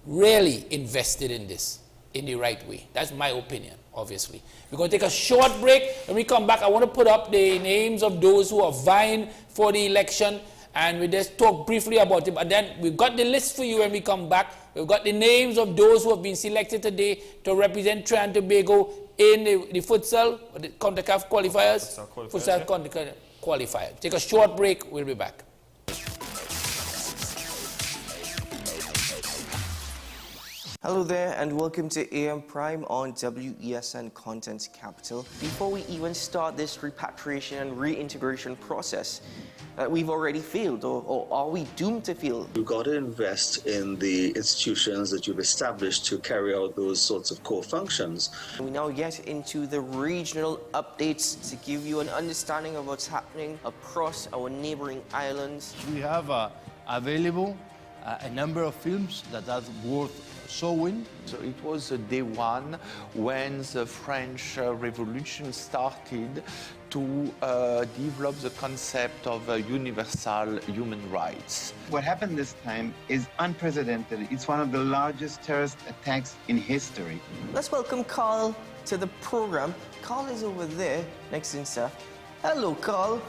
[SPEAKER 1] invested in this in the right way. That's my opinion, obviously. We're going to take a short break. When we come back, I want to put up the names of those who are vying for the election, and we just talk briefly about it. But then we've got the list for you when we come back. We've got the names of those who have been selected today to represent Trinidad and Tobago in the futsal, or the CONCACAF qualifiers. Futsal qualifier. Take a short break. We'll be back.
[SPEAKER 7] Hello there and welcome to AM Prime on WESN Content Capital. Before we even start this repatriation and reintegration process, we've already failed, or are we doomed to fail?
[SPEAKER 8] You've got to invest in the institutions that you've established to carry out those sorts of core functions.
[SPEAKER 7] We now get into the regional updates to give you an understanding of what's happening across our neighboring islands.
[SPEAKER 9] We have available a number of films that are worth showing.
[SPEAKER 10] So it was day one when the French Revolution started to develop the concept of universal human rights.
[SPEAKER 11] What happened this time is unprecedented. It's one of the largest terrorist attacks in history.
[SPEAKER 7] Let's welcome Carl to the program. Carl is over there, next to Sir. Hello, Carl.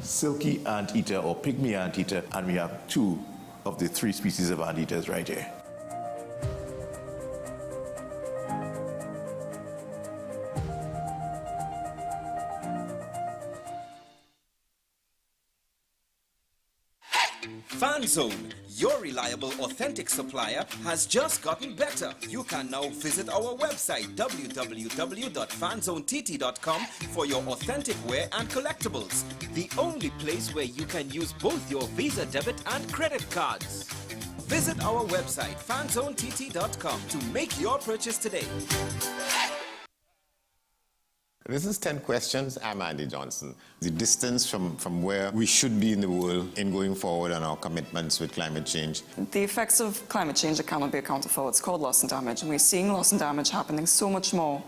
[SPEAKER 12] Silky anteater or pygmy anteater, and we have two of the three species of anteaters right here.
[SPEAKER 13] FanZone, your reliable, authentic supplier, has just gotten better. You can now visit our website www.fanzonett.com for your authentic wear and collectibles. The only place where you can use both your Visa debit and credit cards. Visit our website fanzonett.com to make your purchase today.
[SPEAKER 14] This is 10 Questions. I'm Andy Johnson. The distance from where we should be in the world in going forward on our commitments with climate change.
[SPEAKER 15] The effects of climate change that cannot be accounted for. It's called loss and damage. And we're seeing loss and damage happening so much more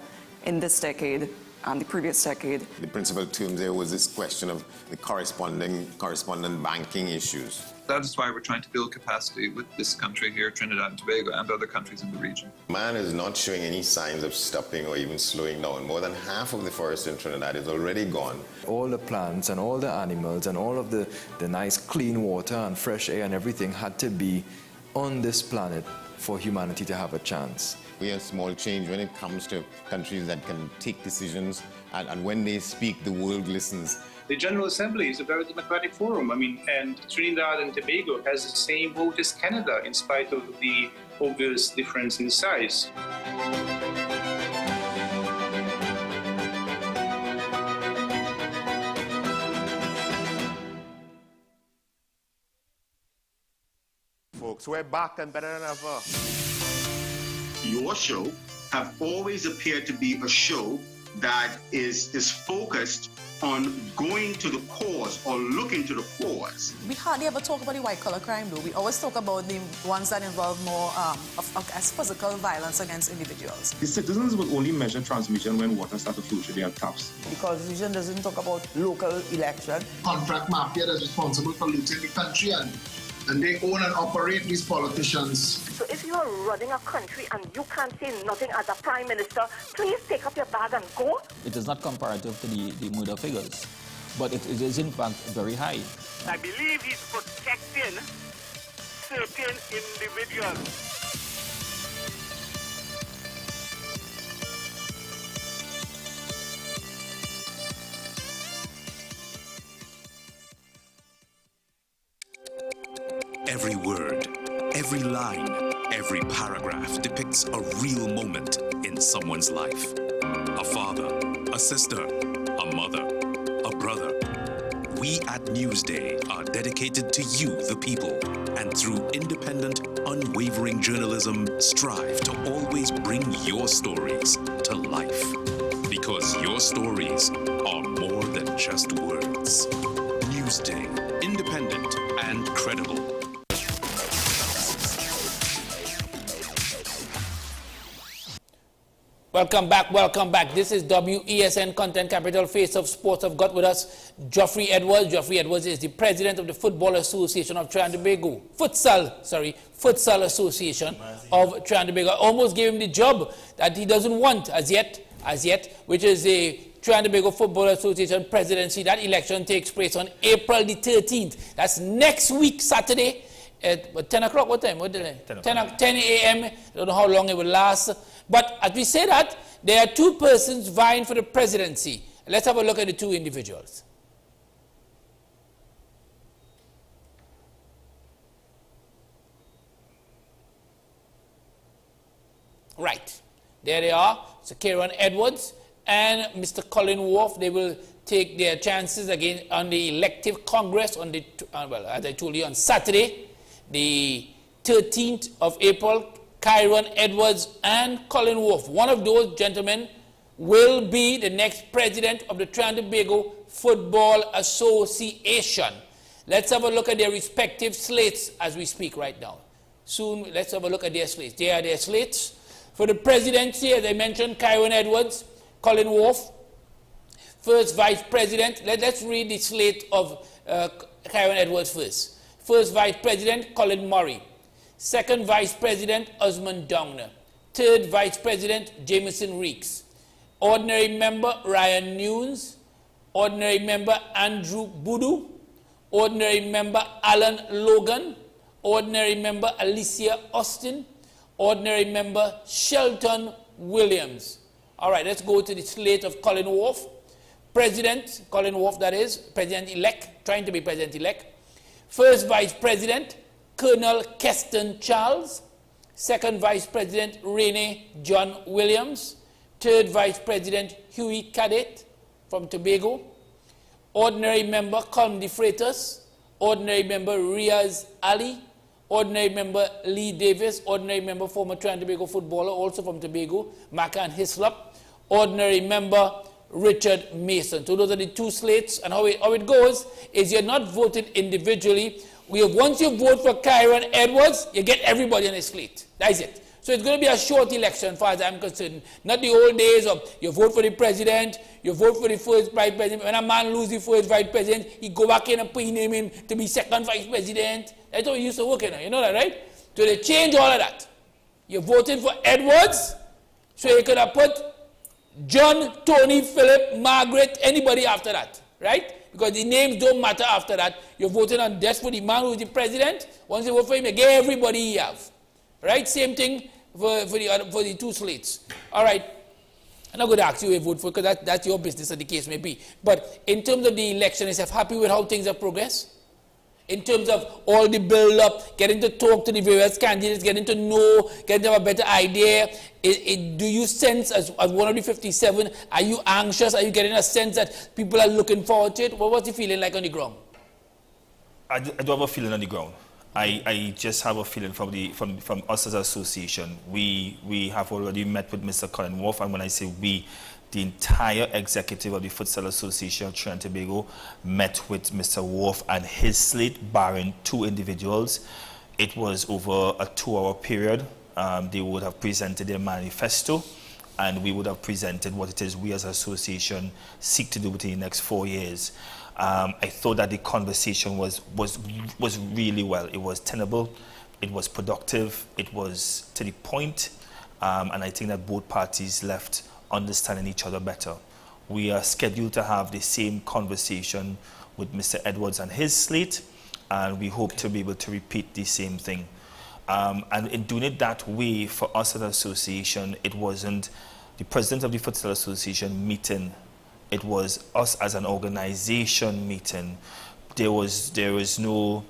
[SPEAKER 15] in this decade and the previous decade.
[SPEAKER 14] The principal term there was this question of the correspondent banking issues.
[SPEAKER 16] That is why we're trying to build capacity with this country here, Trinidad and Tobago, and other countries in the region. Man is not showing any signs of stopping or even slowing down. More than half of the forest in Trinidad is already gone.
[SPEAKER 17] All the plants and all the animals and all of the nice clean water and fresh air and everything had to be on this planet for humanity to have a chance.
[SPEAKER 14] We have small change when it comes to countries that can take decisions, and when they speak, the world listens.
[SPEAKER 18] The General Assembly is a very democratic forum. And Trinidad and Tobago has the same vote as Canada, in spite of the obvious difference in size.
[SPEAKER 19] Folks, we're back and better than ever.
[SPEAKER 20] Your show have always appeared to be a show that is focused on going to the cause or looking to the cause.
[SPEAKER 21] We hardly ever talk about the white-collar crime, though. We always talk about the ones that involve more as physical violence against individuals.
[SPEAKER 22] The citizens will only measure transmission when water starts to flow through their taps.
[SPEAKER 23] The Constitution doesn't talk about local election.
[SPEAKER 24] Contract mafia that's responsible for looting the country, and they own and operate these politicians.
[SPEAKER 25] So if you are running a country and you can't say nothing as a prime minister, please take up your bag and go.
[SPEAKER 26] It is not comparative to the murder figures, but it is in fact very high.
[SPEAKER 27] I believe he's protecting certain individuals.
[SPEAKER 1] Every word, every line, every paragraph depicts a real moment in someone's life. A father, a sister, a mother, a brother. We at Newsday are dedicated to you, the people, and through independent, unwavering journalism, strive to always bring your stories to life. Because your stories are more than just words. Newsday, independent and credible.
[SPEAKER 2] Welcome back. This is WESN Content Capital, Face of Sports. I've got with us Geoffrey Edwards. Geoffrey Edwards is the president of the Football Association of Trinidad and Tobago. Futsal Association of Trinidad and Tobago. I almost gave him the job that he doesn't want as yet, which is the Trinidad and Tobago Football Association presidency. That election takes place on April the 13th. That's next week, Saturday, at 10 o'clock. What time? 10 a.m. I don't know how long it will last. But as we say that, there are two persons vying for the presidency. Let's have a look at the two individuals. Right. There they are. So Kieran Edwards and Mr. Colin Wolf. They will take their chances again on the elective Congress on the, well, as I told you, on Saturday, the 13th of April. Kieran Edwards and Colin Wolf. One of those gentlemen will be the next president of the Trinidad and Tobago Football Association. Let's have a look at their respective slates as we speak right now. Soon, let's have a look at their slates. They are their slates. For the presidency, as I mentioned, Kieran Edwards, Colin Wolf. First vice president, let's read the slate of Kieran Edwards first. First vice president, Colin Murray. Second Vice President, Osmond Downer. Third Vice President, Jameson Reeks. Ordinary Member, Ryan Nunes. Ordinary Member, Andrew Boodoo. Ordinary Member, Alan Logan. Ordinary Member, Alicia Austin. Ordinary Member, Shelton Williams. All right, let's go to the slate of Colin Wolf. President, Colin Wolf that is, President-elect, trying to be President-elect. First Vice President, Colonel Keston Charles. Second Vice President, Rene John Williams. Third Vice President, Huey Cadet from Tobago. Ordinary Member, Colm de Freitas. Ordinary Member, Riaz Ali. Ordinary Member, Lee Davis. Ordinary Member, former Trinidad and Tobago footballer, also from Tobago, Macan Hislop. Ordinary Member, Richard Mason. So those are the two slates, and how it goes is you're not voted individually. Once you vote for Kieran Edwards, you get everybody on the slate. That's it. So it's going to be a short election, as far as I'm concerned. Not the old days of you vote for the president, you vote for the first vice president. When a man loses the first vice president, he go back in and put his name in to be second vice president. That's how it used to work, you know that, right? So they changed all of that. You're voting for Edwards, so you could have put John, Tony, Philip, Margaret, anybody after that, right? Because the names don't matter after that. You're voting on just for the man who's the president. Once you vote for him, you get everybody you have. Right? Same thing for the two slates. All right. I'm not going to ask you to vote for, because that's your business, as the case may be. But in terms of the election, is you happy with how things have progressed? In terms of all the build-up, getting to talk to the various candidates, getting to know, getting to have a better idea. Do you sense, as one of the 57, are you anxious? Are you getting a sense that people are looking forward to it? What's the feeling like on the ground?
[SPEAKER 3] I do have a feeling on the ground. I just have a feeling from us as an association. We have already met with Mr. Colin Wolf, and when I say we, the entire executive of the Futsal Association of Trinidad and Tobago met with Mr. Wolf and his slate, barring two individuals. It was over a 2-hour period. They would have presented their manifesto, and we would have presented what it is we as an association seek to do within the next 4 years. I thought that the conversation was really well. It was tenable, it was productive, it was to the point, and I think that both parties left understanding each other better. We are scheduled to have the same conversation with Mr. Edwards and his slate, and we hope to be able to repeat the same thing. And in doing it that way, for us as an association, it wasn't the president of the Futsal Association meeting. It was us as an organization meeting. There was no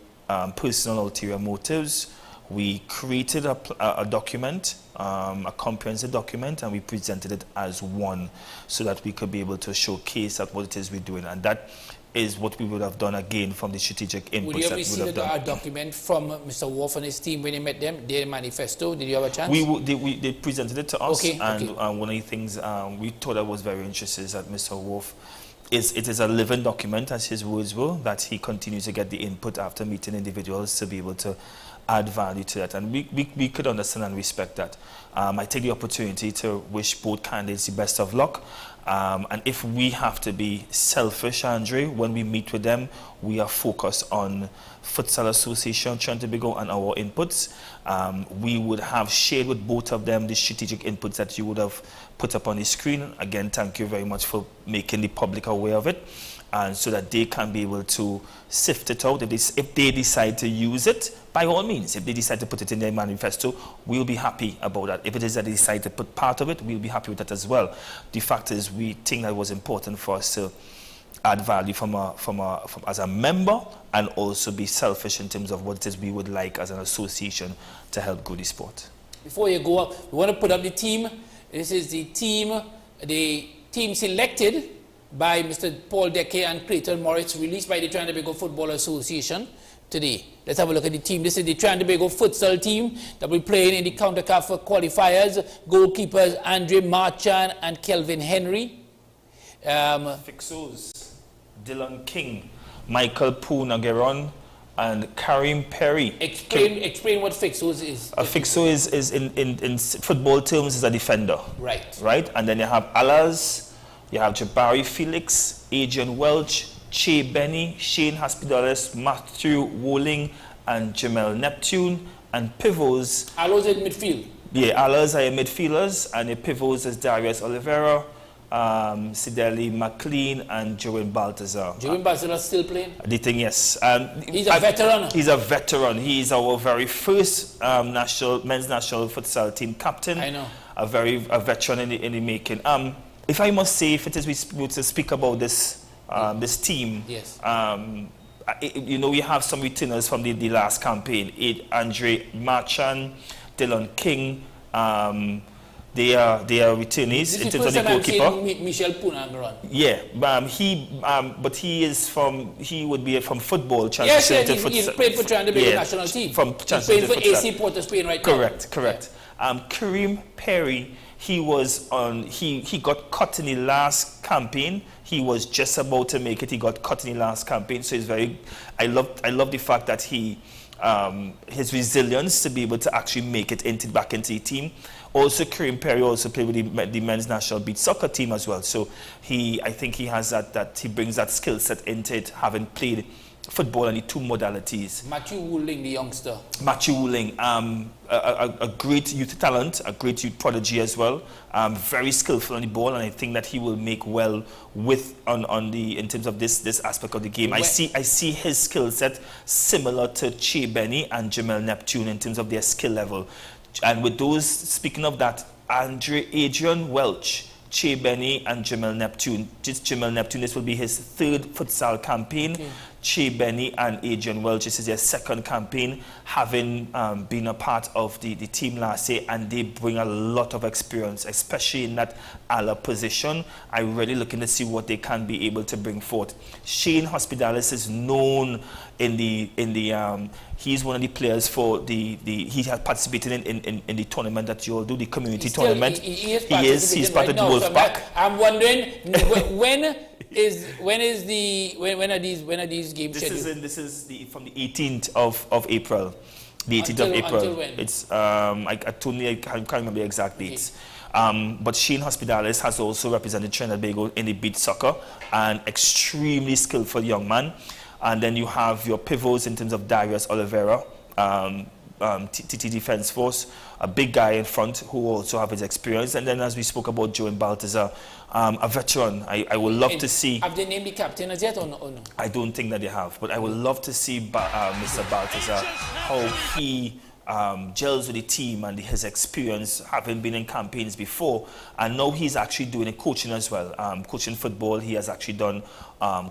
[SPEAKER 3] personal ulterior motives. We created a document, a comprehensive document, and we presented it as one so that we could be able to showcase that what it is we're doing. And that is what we would have done again from the strategic inputs
[SPEAKER 2] would you have
[SPEAKER 3] that we would have
[SPEAKER 2] received
[SPEAKER 3] done.
[SPEAKER 2] a document from Mr. Wolf and his team when you met them, their manifesto? Did you have a chance?
[SPEAKER 3] They presented it to us,
[SPEAKER 2] Okay,
[SPEAKER 3] and
[SPEAKER 2] okay.
[SPEAKER 3] one of the things we thought that was very interesting is that Mr. Wolf, it is a living document, as his words were, that he continues to get the input after meeting individuals to be able to add value to that, and we could understand and respect that. I take the opportunity to wish both candidates the best of luck. And if we have to be selfish, Andre, when we meet with them, we are focused on Futsal Association, Trinidad and Tobago, and our inputs. We would have shared with both of them the strategic inputs that you would have put up on the screen. Again, thank you very much for making the public aware of it, and so that they can be able to sift it out. If they decide to use it, by all means, if they decide to put it in their manifesto, we'll be happy about that. If it is that they decide to put part of it, we'll be happy with that as well. The fact is, we think that it was important for us to add value as a member, and also be selfish in terms of what it is we would like as an association to help grow the sport.
[SPEAKER 2] Before you go up, we want to put up the team. This is the team selected by Mr. Paul Deke and Clayton Morris, released by the Trinidad and Tobago Football Association today. Let's have a look at the team. This is the Trinidad and Tobago futsal team that will be playing in the CONCACAF qualifiers. Goalkeepers Andre Marchand and Kelvin Henry.
[SPEAKER 3] Fixos, Dylan King, Michael Poonageron, and Karim Perry.
[SPEAKER 2] Explain what Fixos is.
[SPEAKER 3] A Fixo is in football terms is a defender.
[SPEAKER 2] Right.
[SPEAKER 3] Right? And then you have Alaz, you have Jabari Felix, Adrian Welch, Che Benny, Shane Hospitalis, Matthew Woling, and Jamel Neptune, and pivots.
[SPEAKER 2] Alaz in midfield.
[SPEAKER 3] Yeah, Alaz are your midfielders, and the pivots is Darius Oliveira, Sideli McLean, and Joan Baltazar.
[SPEAKER 2] Joan Baltazar still playing?
[SPEAKER 3] The thing, yes.
[SPEAKER 2] He's a veteran.
[SPEAKER 3] He's a veteran. He is our very first men's national futsal team captain.
[SPEAKER 2] I know.
[SPEAKER 3] A veteran in the making. If I must say, if it is we to speak about this team,
[SPEAKER 2] yes.
[SPEAKER 3] You know, we have some returners from the last campaign. Andre Marchand, Dylan King. They are returnees in terms of the goalkeeper.
[SPEAKER 2] Michel Poonageron.
[SPEAKER 3] Yeah, but he would be from football.
[SPEAKER 2] Yes, he's played for Trinidad and Tobago national team. He's playing for AC Port of Spain right now.
[SPEAKER 3] Correct. Karim Perry, he got cut in the last campaign. He was just about to make it. He got cut in the last campaign. So I love the fact that his resilience to be able to actually make it back into the team. Also, Karim Perry also played with the men's national beach soccer team as well. So I think he has that he brings that skill set into it, having played football in the two modalities.
[SPEAKER 2] Matthew Wooling, the youngster.
[SPEAKER 3] Matthew Wooling, a great youth talent, a great youth prodigy as well. Very skillful on the ball, and I think that he will make well in terms of this aspect of the game. I see his skill set similar to Che Benny and Jamel Neptune in terms of their skill level. And with those, speaking of that, Adrian Welch, Che Benny, and Jamel Neptune. Jamel Neptune, this will be his third futsal campaign. Okay. Che Benny and Adrian Welch, this is their second campaign, having been a part of the team last year, and they bring a lot of experience, especially in that ala position. I'm really looking to see what they can be able to bring forth. Shane Hospitalis is known he's one of the players for he has participated in the tournament that you all do, the community tournament. He's part of the Wolf Pack.
[SPEAKER 2] I'm wondering when are these games scheduled?
[SPEAKER 3] This is from the 18th of April. The 18th of April.
[SPEAKER 2] Until when?
[SPEAKER 3] It's I can't remember the exact dates. But Shane Hospitalis has also represented Trinidad and Tobago in the beach soccer, an extremely skillful young man. And then you have your pivots in terms of Darius Oliveira, TT Defence Force, a big guy in front who also have his experience. And then as we spoke about Joan Baltazar, a veteran. I would love to see...
[SPEAKER 2] Have they named the captain as yet or no?
[SPEAKER 3] I don't think that they have, but I would love to see Mr. Baltazar, how he gels with the team and his experience having been in campaigns before, and now he's actually doing a coaching as well. Coaching football, he has actually done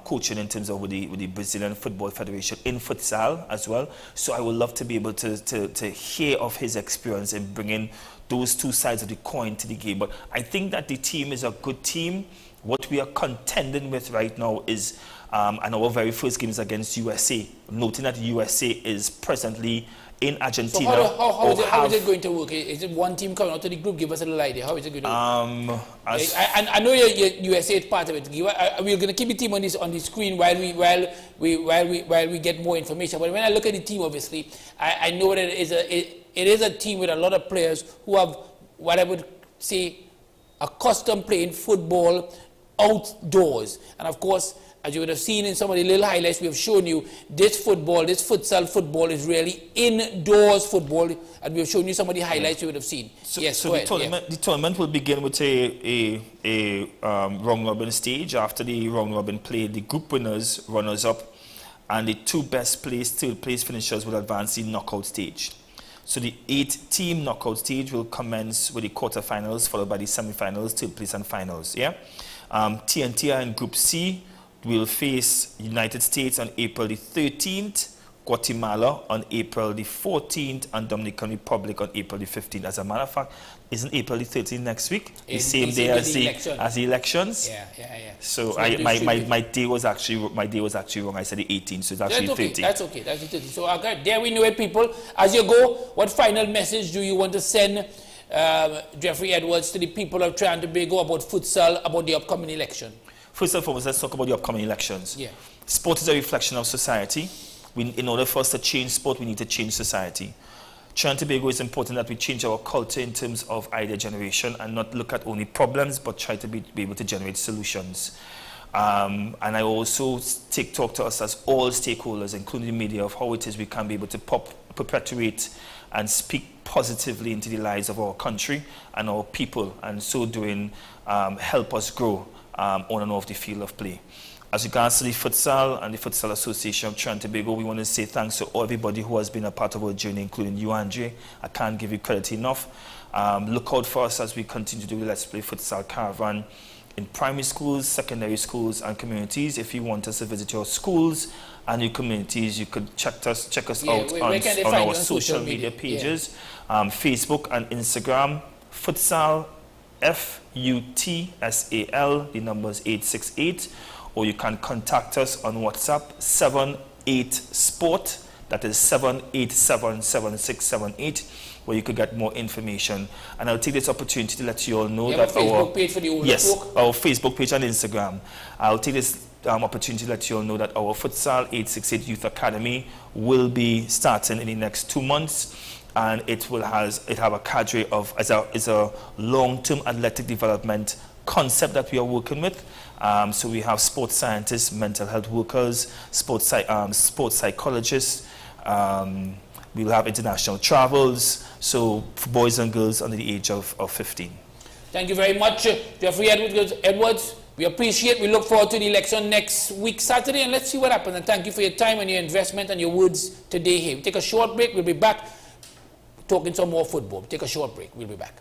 [SPEAKER 3] coaching in terms of with the Brazilian Football Federation in futsal as well. So I would love to be able to hear of his experience in bringing those two sides of the coin to the game. But I think that the team is a good team. What we are contending with right now is, and our very first game is against USA, noting that USA is presently in Argentina.
[SPEAKER 2] So how is it going to work? Is it one team coming out to the group? Give us a little idea. How is it going to work? I know your USA is part of it. We're going to keep the team on the screen while we get more information. But when I look at the team, obviously, I know that it is a team with a lot of players who have what I would say accustomed playing football outdoors. And of course, as you would have seen in some of the little highlights we have shown you, this futsal football is really indoors football, and we have shown you some of the highlights you would have seen.
[SPEAKER 3] So,
[SPEAKER 2] yes,
[SPEAKER 3] so the tournament will begin with a round robin stage. After the round robin play, the group winners, runners up, and the two best placed, third place finishers will advance the knockout stage. So the 8-team knockout stage will commence with the quarterfinals, followed by the semifinals, third place, and finals. Yeah, TNT are in Group C. Will face United States on April the 13th, Guatemala on April the 14th, and Dominican Republic on April the 15th. As a matter of fact, isn't April the 13th next week? The same day as the elections.
[SPEAKER 2] Yeah.
[SPEAKER 3] So my day was actually wrong. I said the 18th, so it's actually the 13th.
[SPEAKER 2] That's okay. That's the 13th. So okay, there we know it, people. As you go, what final message do you want to send, Jeffrey Edwards, to the people of Trinidad and Tobago about futsal, about the upcoming election?
[SPEAKER 3] First and foremost, let's talk about the upcoming elections.
[SPEAKER 2] Yeah.
[SPEAKER 3] Sport is a reflection of society. In order for us to change sport, we need to change society. Trinidad and Tobago, it's important that we change our culture in terms of idea generation and not look at only problems, but try to be able to generate solutions. And I also talk to us as all stakeholders, including the media, of how it is we can be able to perpetuate and speak positively into the lives of our country and our people, and so doing help us grow on and off the field of play. As regards to the futsal and the Futsal Association of Trinidad and Tobago, we want to say thanks to everybody who has been a part of our journey, including you, Andre. I can't give you credit enough. Look out for us as we continue to do the Let's Play Futsal Caravan in primary schools, secondary schools, and communities. If you want us to visit your schools and your communities, you could check us out on our social media pages, Facebook and Instagram, Futsal, FUTSAL, the number is 868, or you can contact us on WhatsApp, 78sport, that is 7877678, where you could get more information. And I'll take this opportunity to let you all know that
[SPEAKER 2] our Facebook page for the older folk?
[SPEAKER 3] Our Facebook page and Instagram. I'll take this opportunity to let you all know that our Futsal 868 Youth Academy will be starting in the next 2 months. And it will have a cadre of, it's a long-term athletic development concept that we are working with. So we have sports scientists, mental health workers, sports psychologists. We'll have international travels, so for boys and girls under the age of 15.
[SPEAKER 2] Thank you very much, Jeffrey Edwards. We appreciate, we look forward to the election next week, Saturday, and let's see what happens. And thank you for your time and your investment and your words today here. We take a short break, we'll be back talking some more football. Take a short break. We'll be back.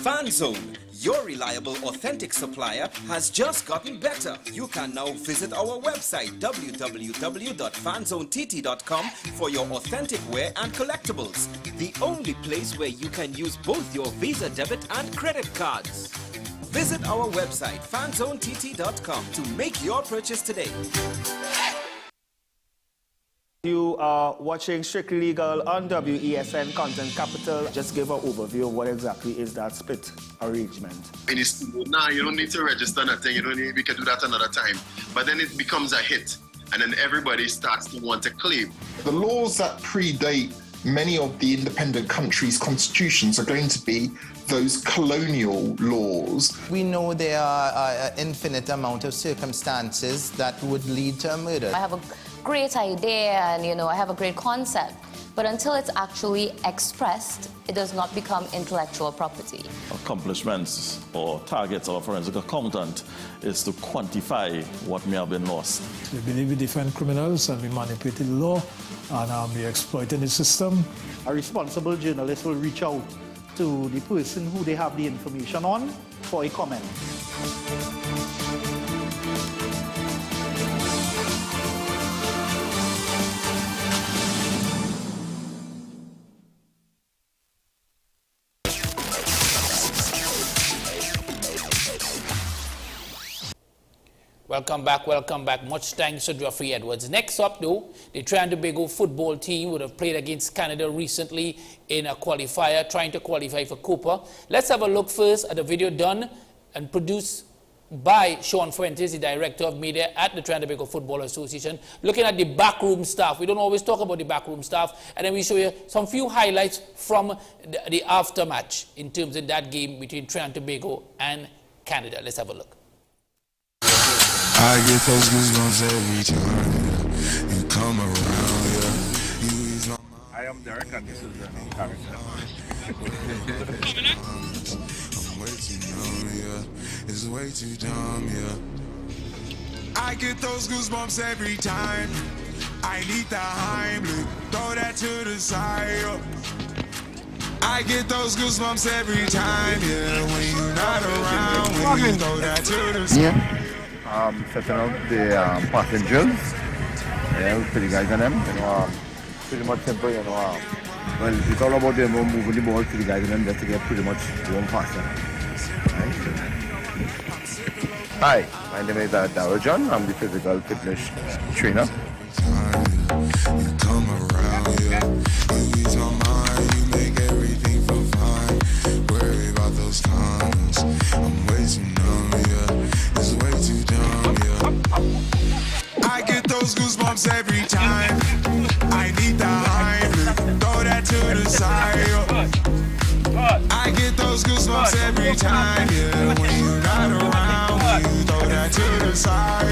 [SPEAKER 13] FanZone, your reliable, authentic supplier, has just gotten better. You can now visit our website www.fanzonett.com for your authentic wear and collectibles. The only place where you can use both your Visa debit and credit cards. Visit our website fanzonett.com to make your purchase today.
[SPEAKER 4] You are watching Strictly Legal on WESN Content Capital. Just give an overview of what exactly is that split arrangement.
[SPEAKER 5] Now you don't need to register nothing. You don't need. We can do that another time. But then it becomes a hit, and then everybody starts to want to claim.
[SPEAKER 6] The laws that predate many of the independent countries' constitutions are going to be those colonial laws.
[SPEAKER 8] We know there are an infinite amount of circumstances that would lead to a murder.
[SPEAKER 9] I have a great idea and, I have a great concept, but until it's actually expressed, it does not become intellectual property.
[SPEAKER 10] Accomplishments or targets of a forensic accountant is to quantify what may have been lost.
[SPEAKER 11] We believe in different criminals and we manipulated the law and we exploited the system.
[SPEAKER 4] A responsible journalist will reach out to the person who they have the information on for a comment.
[SPEAKER 2] Welcome back. Much thanks to Geoffrey Edwards. Next up, though, the Trinidad and Tobago football team would have played against Canada recently in a qualifier, trying to qualify for Copa. Let's have a look first at the video done and produced by Sean Fuentes, the Director of Media at the Trinidad and Tobago Football Association, looking at the backroom staff. We don't always talk about the backroom staff, and then we show you some few highlights from the aftermatch in terms of that game between Trinidad and Tobago and Canada. Let's have a look.
[SPEAKER 28] I get those goosebumps every time you come around, You ease my mind.
[SPEAKER 19] I am Derek and this is the character.
[SPEAKER 28] I'm way too numb, It's way too dumb, I get those goosebumps every time. I need the Heimlich, throw that to the side, I get those goosebumps every time, when you're not around, when you throw that to the side.
[SPEAKER 19] Setting up the passengers, for the guys and them, pretty much simple, well, it's all about them moving the ball to the guys and them just to get pretty much one faster. Right. Hi, my name is Darryl John. I'm the physical fitness trainer.
[SPEAKER 28] You come around, you ease my mind, you make everything feel fine. Worry about those comments, I'm way too numb, It's way too dumb, I get those goosebumps every time. I need the Heimlich, throw that to the side, I get those goosebumps every time, when you're not around, when you throw that to the side,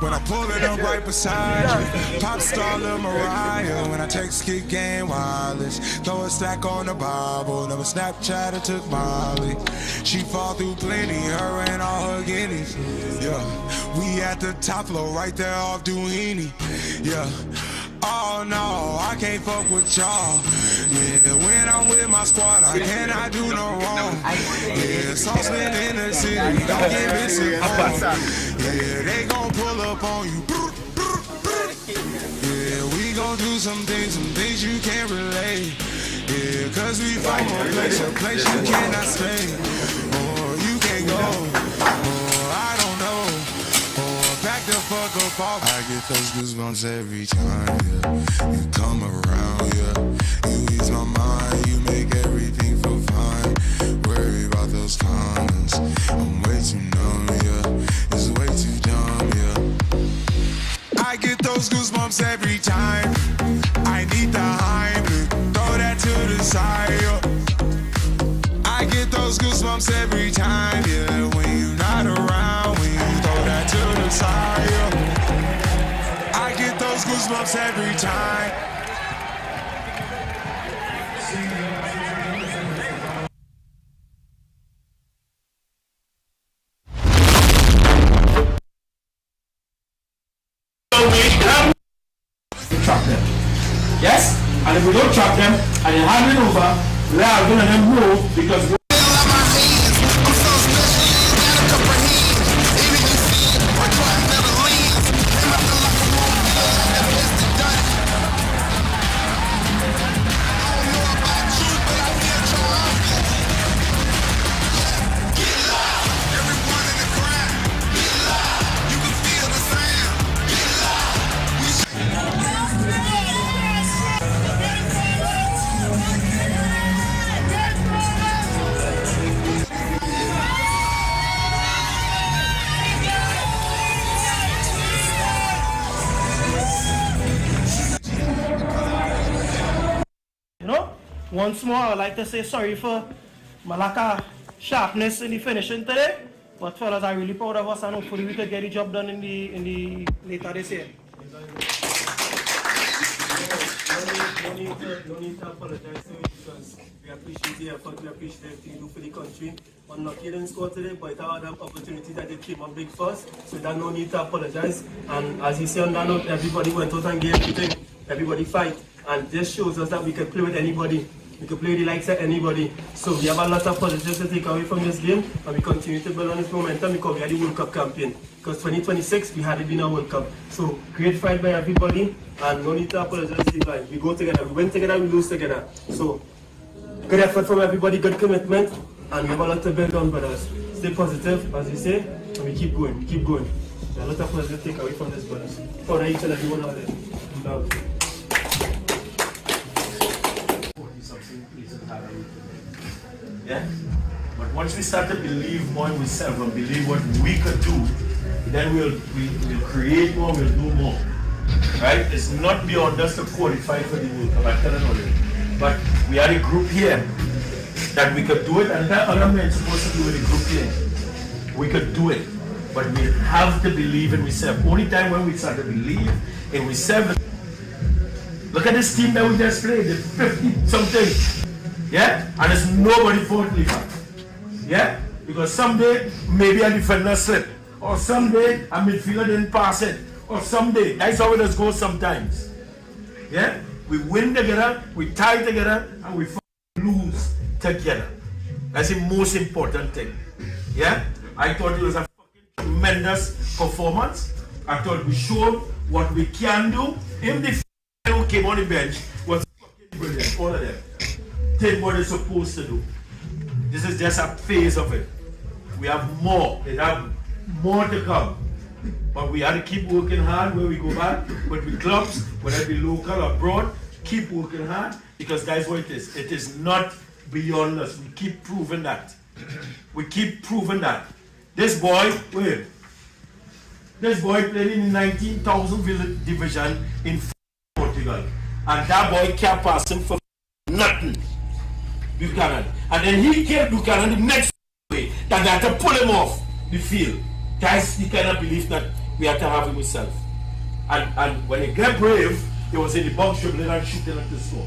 [SPEAKER 28] When I pull it up right beside you, pop star Lil Mariah. When I text kick game wireless, throw a stack on the Bible. Never Snapchat or took Molly. She fall through plenty, her and all her guineas. We at the top floor, right there off Duini. Oh no, I can't fuck with y'all. When I'm with my squad, I cannot do no wrong. Saucepan in the city, don't get missing. They gon' pull up on you. We gon' do some things you can't relate. Cause we from a place you cannot stay. Or you can't go. Or I don't know. Back the fuck up off. I get those goosebumps every time, You come around, You ease my mind, you make everything feel fine. Worry about those comments, I'm way too numb, It's way too dumb, I get those goosebumps every time. I need the Heimlich, throw that to the side, I get those goosebumps every time, when you're not around, when you throw that to the side, I get those goosebumps every time.
[SPEAKER 29] Trap them. Yes? And if we don't trap them and you hand it over,
[SPEAKER 7] loud and then move because
[SPEAKER 12] once more, I'd like to say sorry for my lack of sharpness in the finishing today. But fellas, I'm really proud of us, and hopefully we could get the job done in the later this year. No need to apologize to you because we appreciate the effort, we appreciate everything you do for the country. Unlucky didn't score today, but I had an opportunity that they came on big first, so there's no need to apologize. And as you see on that note, everybody went out and gave everything, everybody fight, and this shows us that we can play with anybody. We can play the likes of anybody. So we have a lot of positives to take away from this game, and we continue to build on this momentum because we are the World Cup champion. Because 2026, we had it in our World Cup. So great fight by everybody, and no need to apologize. We go together, we win together, we lose together. So good effort from everybody, good commitment, and we have a lot to build on, brothers. Stay positive, as you say, and we keep going, There are a lot of positives to take away from this, brothers. For each and every one of them. Love.
[SPEAKER 7] Yeah? But once we start to believe more in ourselves and believe what we could do, then we'll create more, we'll do more. Right? It's not beyond us to qualify for the World Cup, I'm telling you. But we are a group here that we could do it, and that other men supposed to do with a group here. We could do it. But we have to believe in ourselves. Only time when we start to believe in ourselves. Look at this team that we just played, the 50-something. Yeah? And it's nobody fault liver. Yeah? Because someday, maybe a defender slip. Or someday, a midfielder didn't pass it. Or someday, that's how it does go sometimes. Yeah? We win together, we tie together, and we lose together. That's the most important thing. Yeah? I thought it was a tremendous performance. I thought we showed what we can do. Even the who came on the bench was brilliant, all of them. Did what they're supposed to do. This is just a phase of it. We have more. They have more to come. But we have to keep working hard where we go back. But with clubs, whether it be local or abroad, keep working hard because that's what it is. It is not beyond us. We keep proving that. We keep proving that. This boy, wait. This boy played in the 19,000 division in Portugal. And that boy kept passing for nothing. Buchanan. And then he killed Buchanan the next way that they had to pull him off the field. That's the kind of belief that we have to have in ourselves. And when he get brave, he was in the box dribbling and shooting at the score.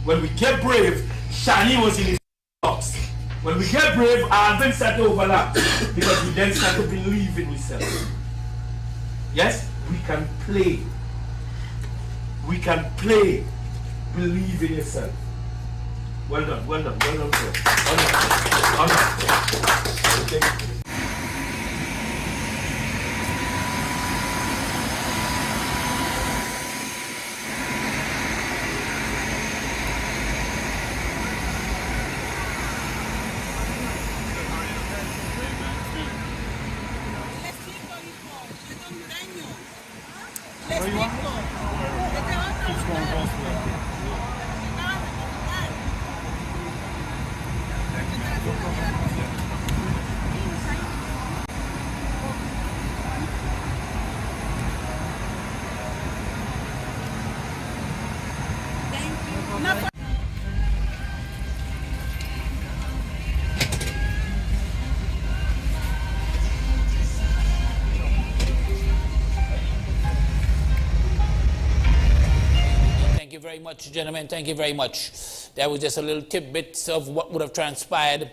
[SPEAKER 7] When we get brave, Shani was in his box. When we get brave, our things start to overlap because we then start to believe in ourselves. Yes, we can play. We can play. Believe in yourself. Well done, sir. Well done. Okay.
[SPEAKER 2] Very much, gentlemen. Thank you very much. That was just a little tidbits of what would have transpired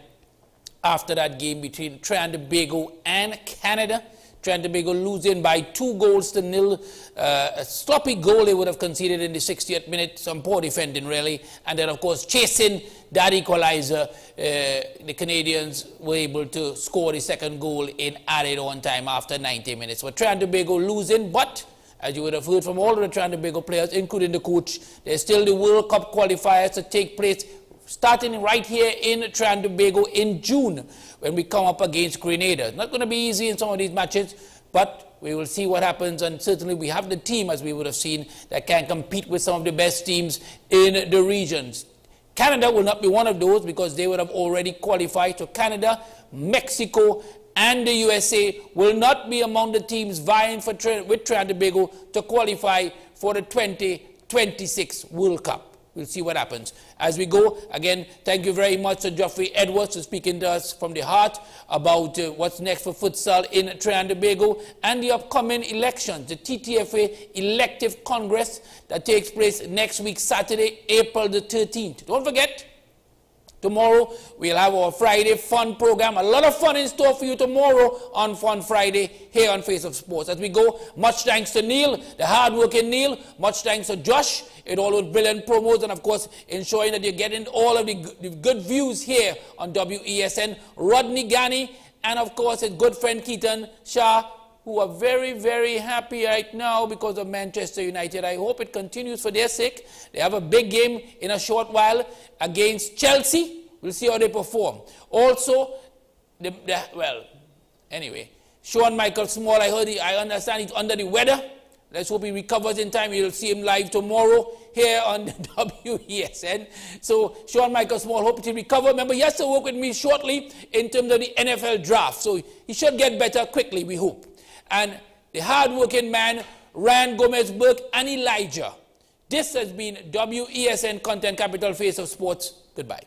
[SPEAKER 2] after that game between Trinidad and Tobago and Canada. Trinidad and Tobago losing by 2-0. A sloppy goal they would have conceded in the 60th minute. Some poor defending, really. And then, of course, chasing that equalizer, the Canadians were able to score the second goal in added on time after 90 minutes. So Trinidad and Tobago losing, but as you would have heard from all of the Trinidad and Tobago players, including the coach, there's still the World Cup qualifiers to take place starting right here in Trinidad and Tobago in June when we come up against Grenada. It's not going to be easy in some of these matches, but we will see what happens, and certainly we have the team, as we would have seen, that can compete with some of the best teams in the regions. Canada will not be one of those because they would have already qualified. So Canada, Mexico, and the USA will not be among the teams vying for with Trinidad and Tobago to qualify for the 2026 World Cup. We'll see what happens. As we go, again, thank you very much to Geoffrey Edwards for speaking to us from the heart about what's next for futsal in Trinidad and Tobago and the upcoming elections, the TTFA Elective Congress that takes place next week, Saturday, April the 13th. Don't forget, tomorrow we'll have our Friday fun program. A lot of fun in store for you tomorrow on Fun Friday here on Face of Sports. As we go, much thanks to Neil, the hard-working Neil. Much thanks to Josh. It all with brilliant promos and, of course, ensuring that you're getting all of the good views here on WESN. Rodney Gani and, of course, his good friend Keaton Shah, who are very, very happy right now because of Manchester United. I hope it continues for their sake. They have a big game in a short while against Chelsea. We'll see how they perform. Also, well, anyway, Sean Michael Small, I understand he's under the weather. Let's hope he recovers in time. You'll see him live tomorrow here on the WESN. So, Sean Michael Small, hope to recover. Remember, he has to work with me shortly in terms of the NFL draft. So, he should get better quickly, we hope. And the hard-working man, Ryan Gomez-Burke and Elijah. This has been WESN Content Capital Face of Sports. Goodbye.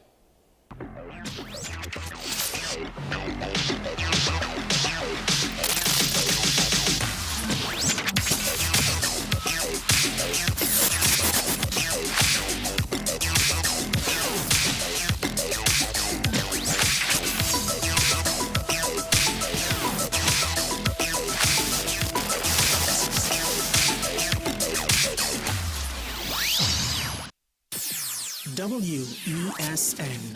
[SPEAKER 14] WESN.